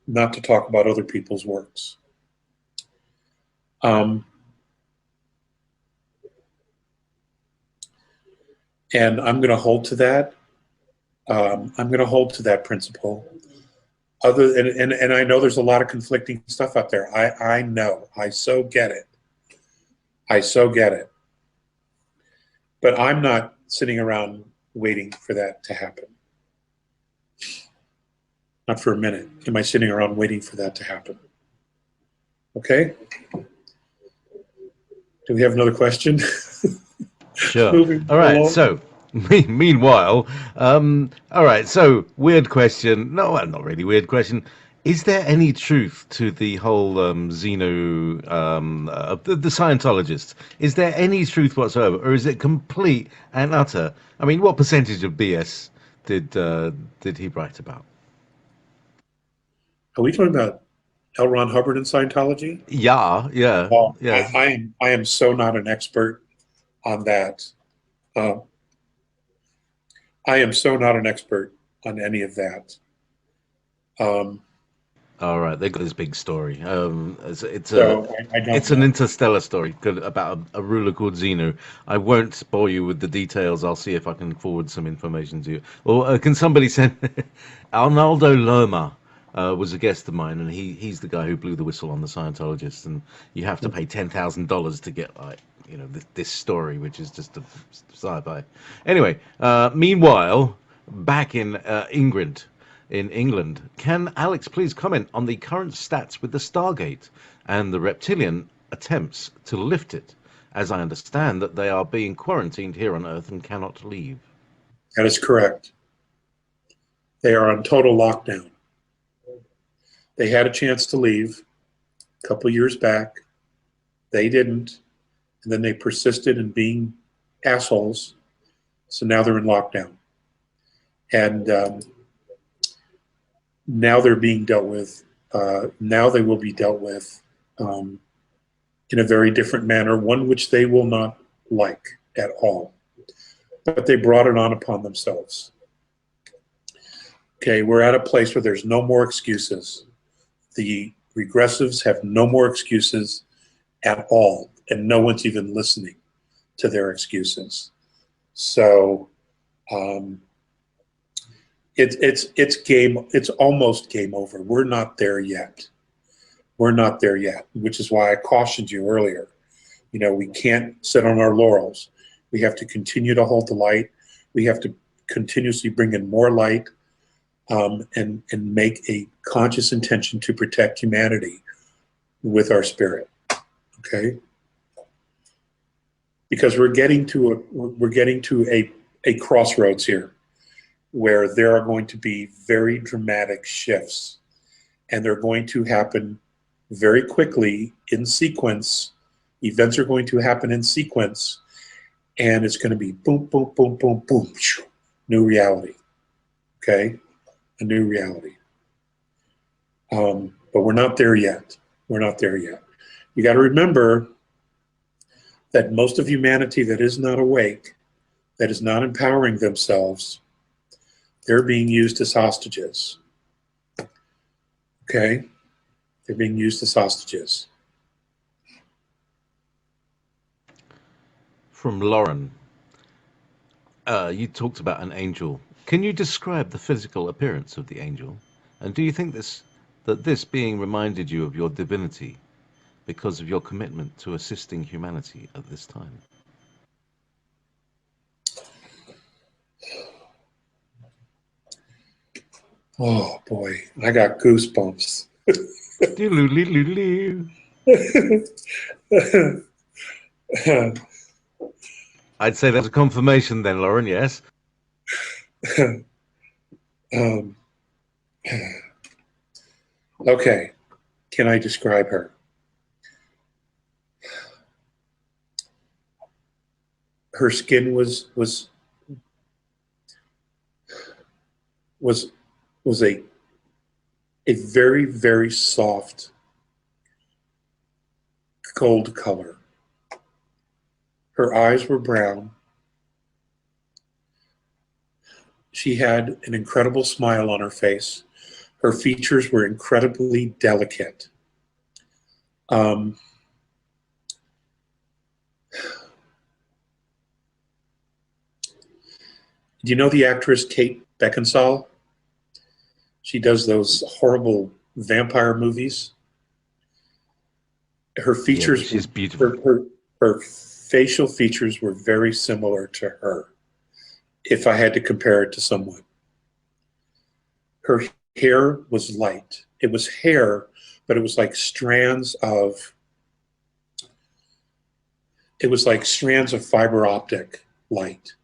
not to talk about other people's works. And I'm going to hold to that. I'm going to hold to that principle. And I know there's a lot of conflicting stuff out there. I know. I so get it. I so get it. But I'm not sitting around waiting for that to happen. Not for a minute. Am I sitting around waiting for that to happen? Okay? Do we have another question? Sure. All right. Along. So, meanwhile, all right. So, weird question. No, well, not really weird question. Is there any truth to the whole Xeno, the Scientologists? Is there any truth whatsoever, or is it complete and utter? I mean, what percentage of BS did he write about? Are we talking about L. Ron Hubbard and Scientology? Yeah. Well, Yes. I am so not an expert on that. I am so not an expert on any of that. All right, they got this big story. So I don't It's an know. interstellar story about a ruler called Xenu. I won't bore you with the details. I'll see if I can forward some information to you. Or can somebody send Arnaldo Lerma was a guest of mine, and he's the guy who blew the whistle on the Scientologists. And you have to pay $10,000 to get this story, which is just a sci-fi. Anyway, meanwhile, back in England. In England, can Alex please comment on the current stats with the Stargate and the reptilian attempts to lift it, as I understand that they are being quarantined here on Earth and cannot leave? That is correct. They are on total lockdown. They had a chance to leave a couple years back. They didn't. And then they persisted in being assholes. So now they're in lockdown. And now they're being dealt with. Now they will be dealt with in a very different manner, one which they will not like at all. But they brought it on upon themselves. Okay, we're at a place where there's no more excuses. The regressives have no more excuses at all, and no one's even listening to their excuses. So it's almost game over. We're not there yet. We're not there yet, which is why I cautioned you earlier. You know, we can't sit on our laurels. We have to continue to hold the light. We have to continuously bring in more light, and make a conscious intention to protect humanity with our spirit. Okay, because we're getting to a crossroads here, where there are going to be very dramatic shifts, and they're going to happen very quickly in sequence. Events are going to happen in sequence, and it's going to be boom, boom, boom, boom, boom, new reality. Okay, a new reality. But we're not there yet. We're not there yet. You got to remember that most of humanity that is not awake, that is not empowering themselves, they're being used as hostages. Okay? They're being used as hostages. From Lauren, you talked about an angel. Can you describe the physical appearance of the angel? And do you think that this being reminded you of your divinity because of your commitment to assisting humanity at this time? Oh boy, I got goosebumps. I'd say that's a confirmation then, Lauren, yes? Okay, can I describe her? Her skin was a very, very soft gold color. Her eyes were brown. She had an incredible smile on her face. Her features were incredibly delicate. Do you know the actress Kate Beckinsale? She does those horrible vampire movies. Her features, yeah, she's beautiful. Her facial features were very similar to her, if I had to compare it to someone. Her hair was light. It was hair, but it was like strands of fiber optic light.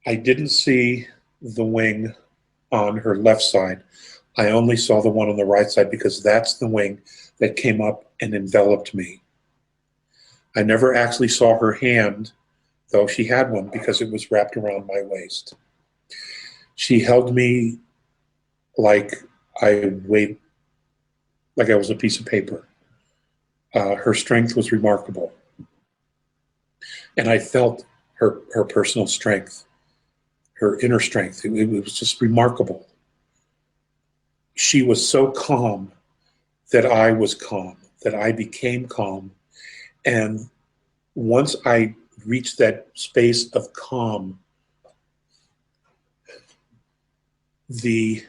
I didn't see the wing on her left side. I only saw the one on the right side because that's the wing that came up and enveloped me. I never actually saw her hand, though she had one, because it was wrapped around my waist. She held me like I was a piece of paper. Her strength was remarkable. And I felt her personal strength, her inner strength. It was just remarkable. She was so calm that I was calm, that I became calm. And once I reached that space of calm, the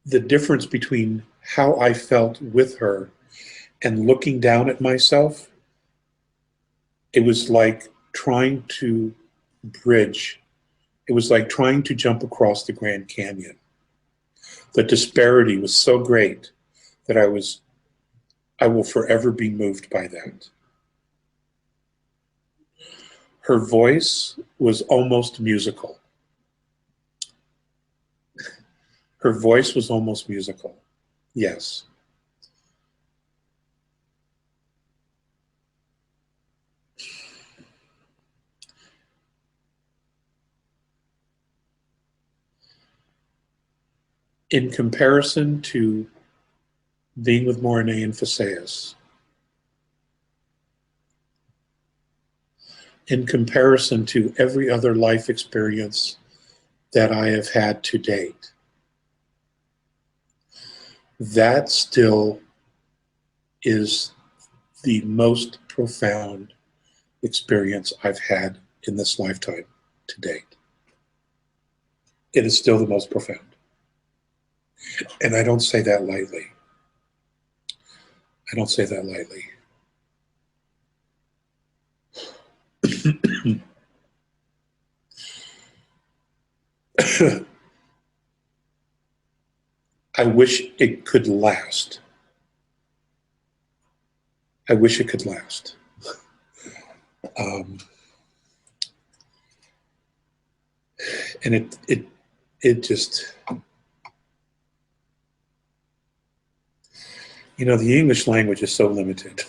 difference between how I felt with her and looking down at myself, it was like trying to bridge. It was like trying to jump across the Grand Canyon. The disparity was so great that I will forever be moved by that. Her voice was almost musical. Her voice was almost musical. Yes. In comparison to being with Morine and Phaseus, in comparison to every other life experience that I have had to date, that still is the most profound experience I've had in this lifetime to date. It is still the most profound. And I don't say that lightly. I don't say that lightly. I wish it could last. I wish it could last. And it just, you know, the English language is so limited.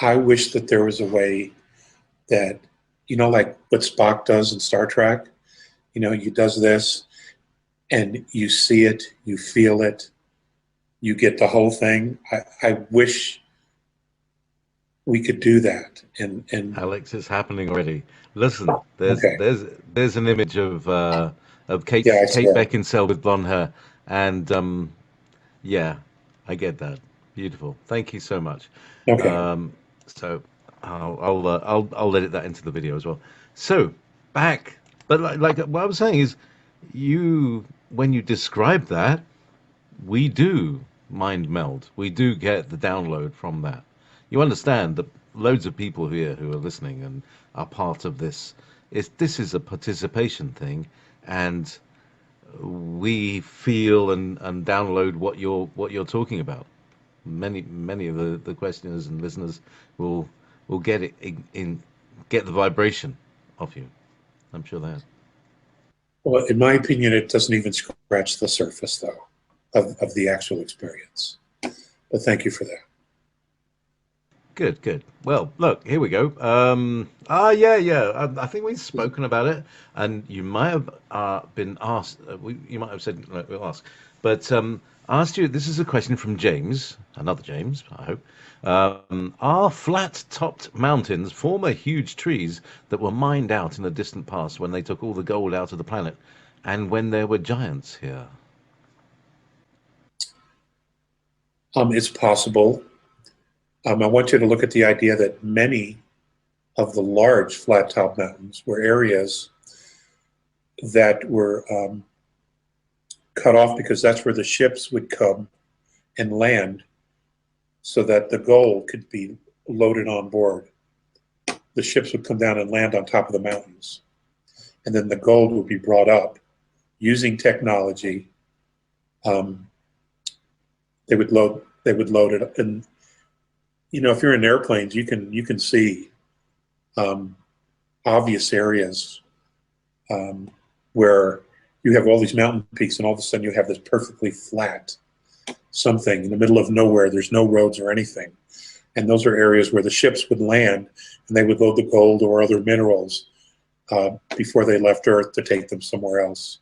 I wish that there was a way that, you know, like what Spock does in Star Trek, you know, he does this and you see it, you feel it, you get the whole thing. I wish we could do that. And Alex, it's happening already. Listen, okay. there's an image of Kate Yeah, I see Kate that. Beckinsale with blonde hair, and yeah, I get that. Beautiful. Thank you so much. Okay. So I'll edit that into the video as well. So back, but like what I was saying is, when you describe that, we do mind meld. We do get the download from that. You understand that loads of people here who are listening and are part of this. This is a participation thing, and we feel and download what you're talking about. Many of the questioners and listeners will get it get the vibration of you. I'm sure that. Well, in my opinion, it doesn't even scratch the surface, though, of the actual experience. But thank you for that. Good. Well, look, here we go. Yeah. I think we've spoken about it, and you might have been asked. You might have said we'll ask, but asked you. This is a question from James, another James, I hope. Are flat-topped mountains former huge trees that were mined out in the distant past when they took all the gold out of the planet, and when there were giants here? It's possible. I want you to look at the idea that many of the large flat-top mountains were areas that were cut off because that's where the ships would come and land so that the gold could be loaded on board. The ships would come down and land on top of the mountains. And then the gold would be brought up using technology. They would load it. And you know, if you're in airplanes, you can see obvious areas where you have all these mountain peaks, and all of a sudden you have this perfectly flat something in the middle of nowhere. There's no roads or anything, and those are areas where the ships would land, and they would load the gold or other minerals before they left Earth to take them somewhere else.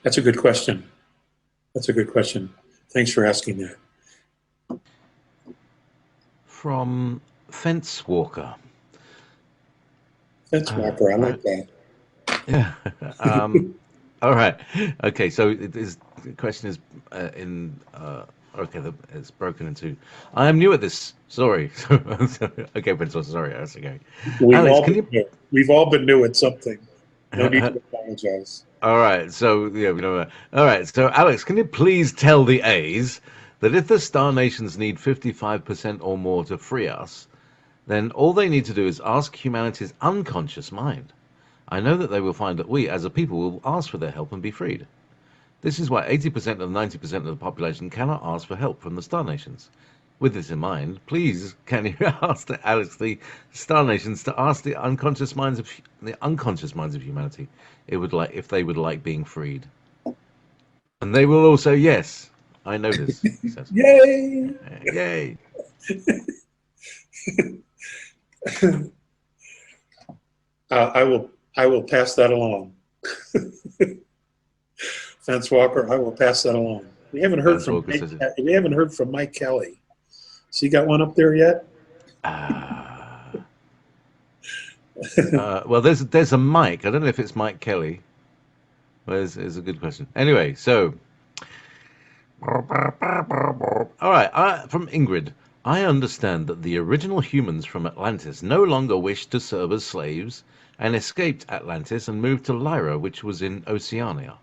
That's a good question. That's a good question. Thanks for asking that. From Fence Walker. Fence walker, I like that. Yeah. All right. Okay. So the question is okay. It's broken into. I am new at this. Sorry. Okay, Prince. Sorry. That's okay. We've all been new at something. No need to apologize. All right. So yeah, we know. All right. So Alex, can you please tell the A's that if the star nations need 55% or more to free us, then all they need to do is ask humanity's unconscious mind. I know that they will find that we, as a people, will ask for their help and be freed. This is why 80% of 90% of the population cannot ask for help from the star nations. With this in mind, please can you ask the star nations to ask the unconscious minds of humanity if they would like being freed. And they will all say yes. I know this. He says. Yay! Yay! I will pass that along. Fence Walker, I will pass that along. We haven't heard from Mike Kelly. So you got one up there yet? Well, there's a Mike. I don't know if it's Mike Kelly. Well, it's a good question. Anyway, so all right, from Ingrid. I understand that the original humans from Atlantis no longer wished to serve as slaves and escaped Atlantis and moved to Lyra, which was in Oceania.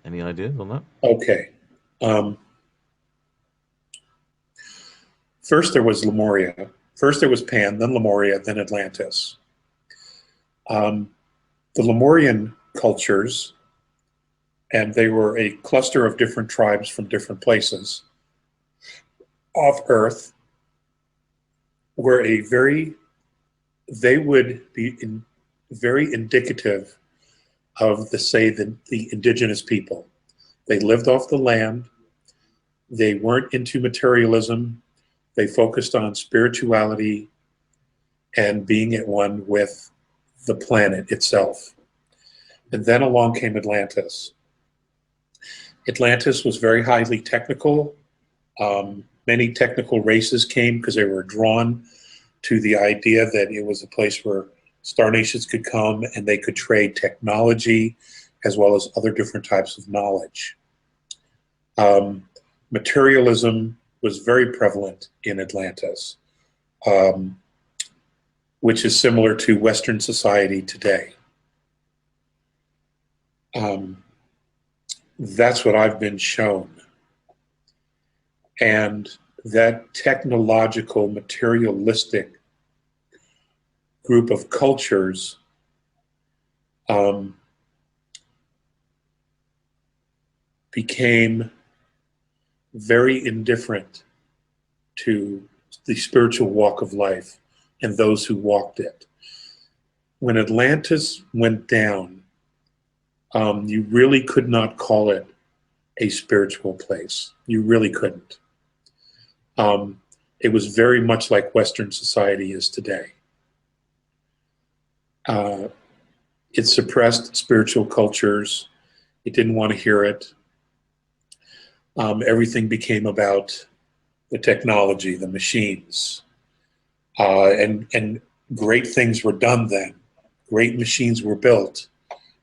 Any ideas on that? Okay. First there was Lemuria. First there was Pan, then Lemuria, then Atlantis. The Lemurian cultures, and they were a cluster of different tribes from different places off Earth, were they would be very indicative of the indigenous people. They lived off the land. They weren't into materialism. They focused on spirituality and being at one with the planet itself. And then along came Atlantis. Atlantis was very highly technical. Many technical races came because they were drawn to the idea that it was a place where star nations could come and they could trade technology as well as other different types of knowledge. Materialism was very prevalent in Atlantis, which is similar to Western society today. That's what I've been shown. And that technological, materialistic group of cultures became very indifferent to the spiritual walk of life and those who walked it. When Atlantis went down, you really could not call it a spiritual place. You really couldn't. It was very much like Western society is today. It suppressed spiritual cultures. It didn't want to hear it. Everything became about the technology, the machines. And great things were done then. Great machines were built,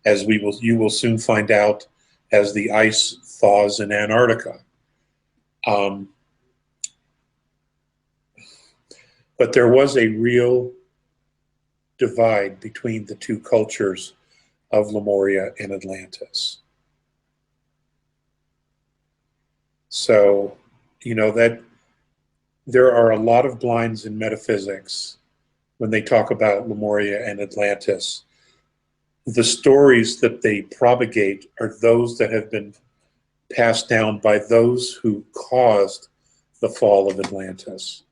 as you will soon find out as the ice thaws in Antarctica. But there was a real divide between the two cultures of Lemuria and Atlantis. So, you know, that there are a lot of blinds in metaphysics when they talk about Lemuria and Atlantis. The stories that they propagate are those that have been passed down by those who caused the fall of Atlantis,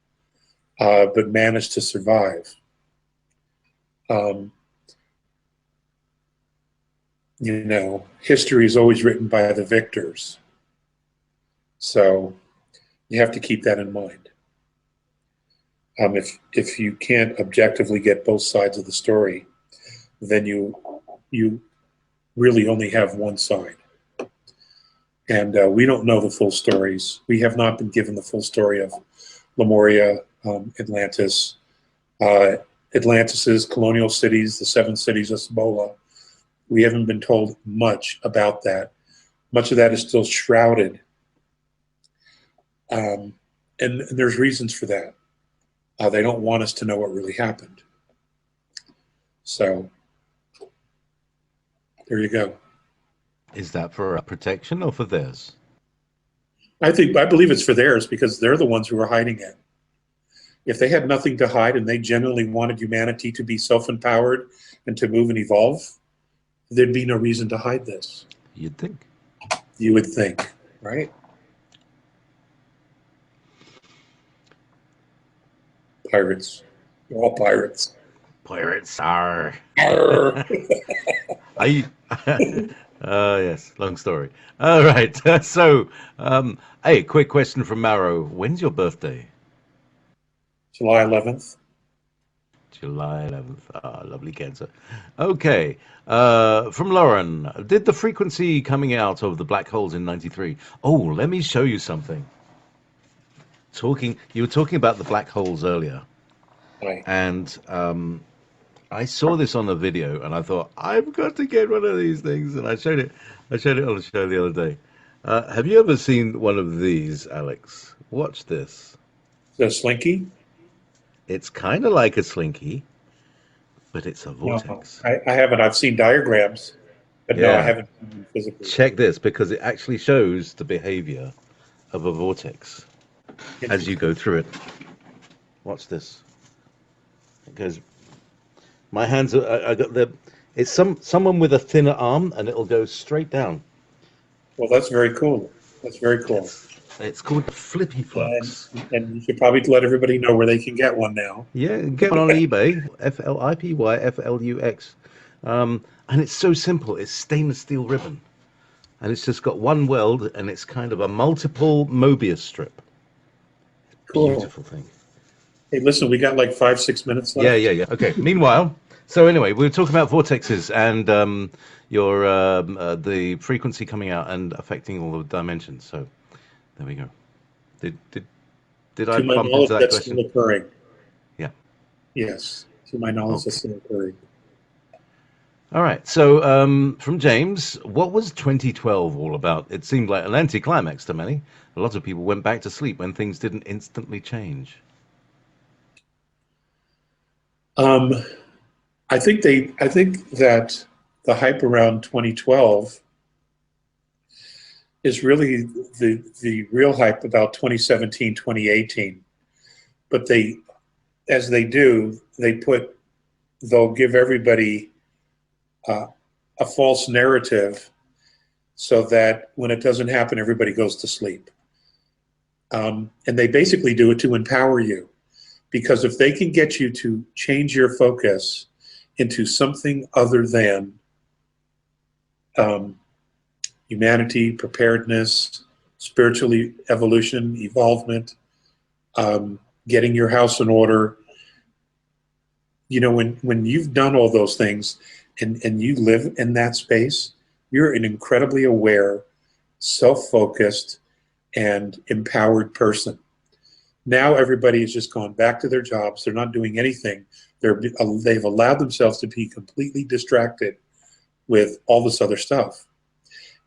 but managed to survive. You know, history is always written by the victors. So you have to keep that in mind. If you can't objectively get both sides of the story, then you really only have one side. And we don't know the full stories. We have not been given the full story of Lemuria, Atlantis, Atlantis's colonial cities, the 7 cities of Cibola. We haven't been told much about that. Much of that is still shrouded. And there's reasons for that. They don't want us to know what really happened. So there you go. Is that for protection or for theirs? I believe it's for theirs because they're the ones who are hiding it. If they had nothing to hide and they genuinely wanted humanity to be self-empowered and to move and evolve, there'd be no reason to hide this. You'd think. You would think, right? Pirates. They're all pirates. Pirates are. Yes, long story. All right. So, hey, quick question from Maro. When's your birthday? July 11th. July 11th. Ah, lovely Cancer. Okay. From Lauren. Did the frequency coming out of the black holes in 93? Oh, let me show you something. You were talking about the black holes earlier. Right. And I saw this on a video and I thought, I've got to get one of these things. And I showed it. I showed it on the show the other day. Have you ever seen one of these, Alex? Watch this. The Slinky? It's kind of like a slinky, but it's a No, vortex. I haven't. I've seen diagrams, but no, I Yeah. haven't seen them physically. Check this because it actually shows the behavior of a vortex as you go through it. Watch this. It goes. My hands are. I got the. It's someone with a thinner arm, and it'll go straight down. Well, that's very cool. That's very cool. It's called Flippy Flux. And you should probably let everybody know where they can get one now. Yeah, get one on eBay. FLIPYFLUX. And it's so simple. It's stainless steel ribbon, and it's just got one weld, and it's kind of a multiple Mobius strip. Cool. Beautiful thing. Hey, listen, we got like 5-6 minutes left. Yeah. Okay. Meanwhile, so anyway, we were talking about vortexes and your the frequency coming out and affecting all the dimensions. So there we go. Did I To my bump knowledge, into that that's question? still occurring. Yeah. Yes. To my knowledge, that's still occurring. All right. So from James, what was 2012 all about? It seemed like an anticlimax to many. A lot of people went back to sleep when things didn't instantly change. I think that the hype around 2012 is really the real hype about 2017, 2018. But as they do, they'll give everybody a false narrative so that when it doesn't happen, everybody goes to sleep. And they basically do it to empower you. Because if they can get you to change your focus into something other than humanity, preparedness, spiritual evolution, evolvement, getting your house in order, when you've done all those things and you live in that space, you're an incredibly aware, self-focused, and empowered person. Now everybody has just gone back to their jobs. They're not doing anything. They've allowed themselves to be completely distracted with all this other stuff.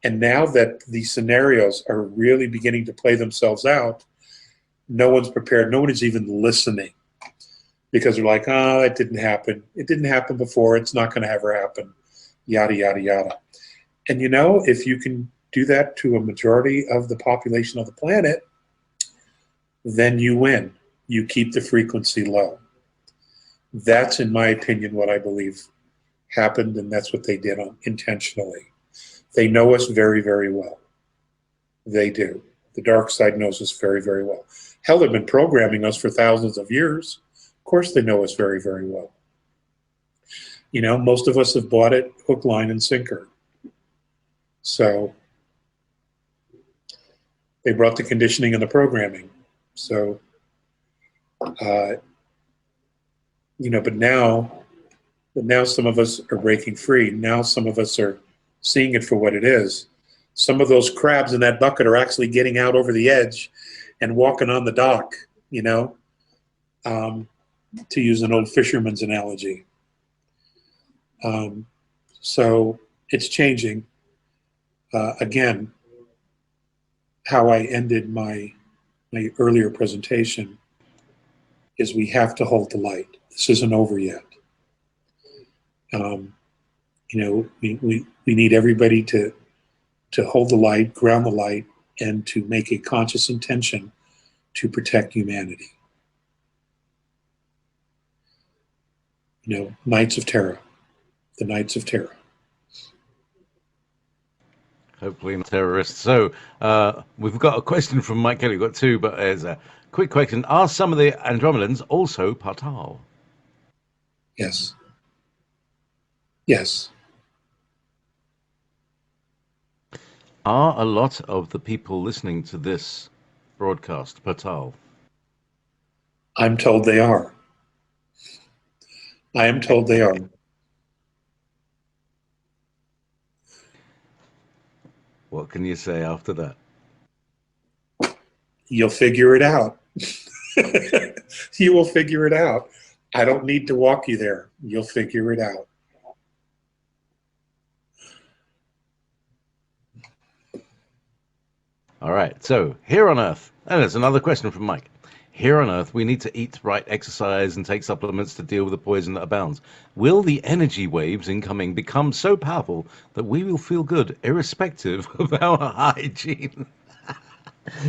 And now that these scenarios are really beginning to play themselves out, no one's prepared. No one is even listening because they're like, oh, that didn't happen. It didn't happen before. It's not going to ever happen. Yada, yada, yada. And if you can do that to a majority of the population of the planet, then you win. You keep the frequency low. That's, in my opinion, what I believe happened, and that's what they did intentionally. They know us very, very well. They do. The dark side knows us very, very well. Hell, they've been programming us for thousands of years. Of course they know us very, very well. Most of us have bought it hook, line, and sinker. So they brought the conditioning and the programming. So, but now some of us are breaking free. Now some of us are seeing it for what it is. Some of those crabs in that bucket are actually getting out over the edge and walking on the dock, to use an old fisherman's analogy. So it's changing. Again, how I ended my earlier presentation is we have to hold the light. This isn't over yet. We need everybody to hold the light, ground the light, and to make a conscious intention to protect humanity. Knights of Terra, the Knights of Terra. Hopefully not terrorists. So we've got a question from Mike Kelly. We've got two, but there's a quick question. Are some of the Andromedans also Patal? Yes. Yes. Are a lot of the people listening to this broadcast Patal? I'm told they are. I am told they are. What can you say after that? You'll figure it out. You will figure it out. I don't need to walk you there. You'll figure it out. All right, so here on Earth, and there's another question from Mike. Here on Earth, we need to eat, right, exercise, and take supplements to deal with the poison that abounds. Will the energy waves incoming become so powerful that we will feel good, irrespective of our hygiene?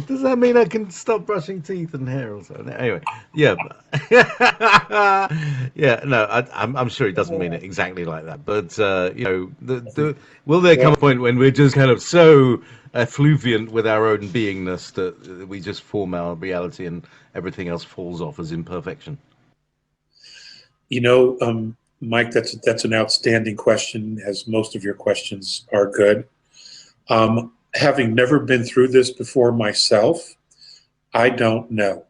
Does that mean I can stop brushing teeth and hair or something? Anyway, yeah. Yeah, no, I'm sure he doesn't mean it exactly like that. But, will there come a point when we're just kind of so effluviant with our own beingness that we just form our reality and everything else falls off as imperfection? Mike, that's an outstanding question, as most of your questions are good. Having never been through this before myself, I don't know.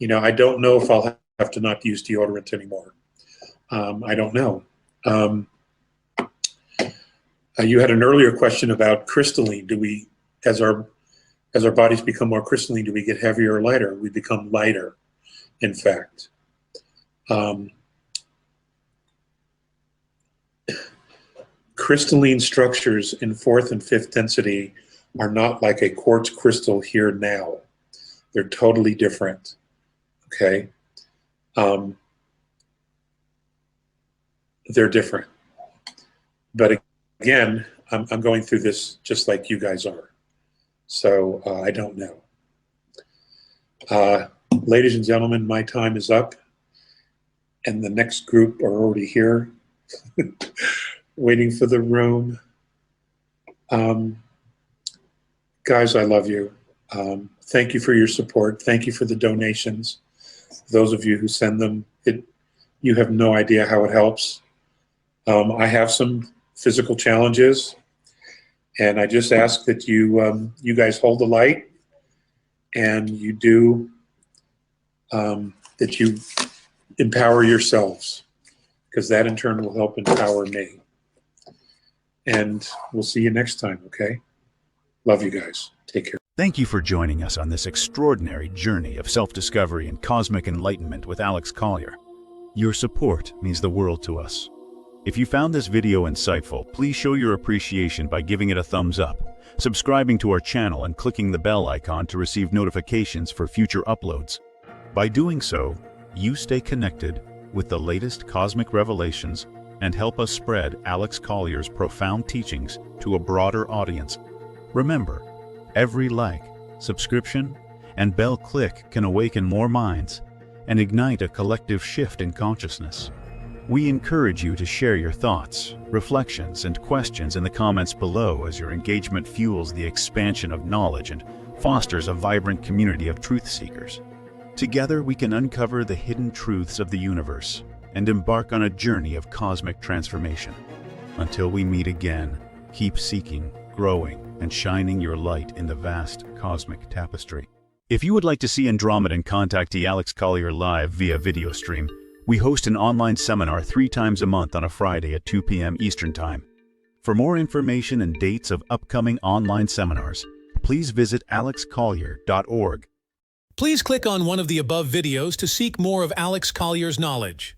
I don't know if I'll have to not use deodorant anymore. I don't know. You had an earlier question about crystalline. Do we, as our bodies become more crystalline, do we get heavier or lighter? We become lighter, in fact. Crystalline structures in fourth and fifth density are not like a quartz crystal here now. They're totally different, okay? They're different. But again, I'm going through this just like you guys are. So I don't know. Ladies and gentlemen, my time is up. And the next group are already here. Waiting for the room. Guys, I love you. Thank you for your support. Thank you for the donations. Those of you who send them, you have no idea how it helps. I have some physical challenges, and I just ask that you guys hold the light, and you do, that you empower yourselves, because that in turn will help empower me. And we'll see you next time, okay? Love you guys. Take care. Thank you for joining us on this extraordinary journey of self-discovery and cosmic enlightenment with Alex Collier. Your support means the world to us. If you found this video insightful, please show your appreciation by giving it a thumbs up, subscribing to our channel, and clicking the bell icon to receive notifications for future uploads. By doing so, you stay connected with the latest cosmic revelations and help us spread Alex Collier's profound teachings to a broader audience. Remember, every like, subscription, and bell click can awaken more minds and ignite a collective shift in consciousness. We encourage you to share your thoughts, reflections, and questions in the comments below, as your engagement fuels the expansion of knowledge and fosters a vibrant community of truth seekers. Together, we can uncover the hidden truths of the universe and embark on a journey of cosmic transformation. Until we meet again, keep seeking, growing, and shining your light in the vast cosmic tapestry. If you would like to see Andromedan contactee Alex Collier live via video stream, we host an online seminar 3 times a month on a Friday at 2 p.m. Eastern Time. For more information and dates of upcoming online seminars, please visit alexcollier.org. Please click on one of the above videos to seek more of Alex Collier's knowledge.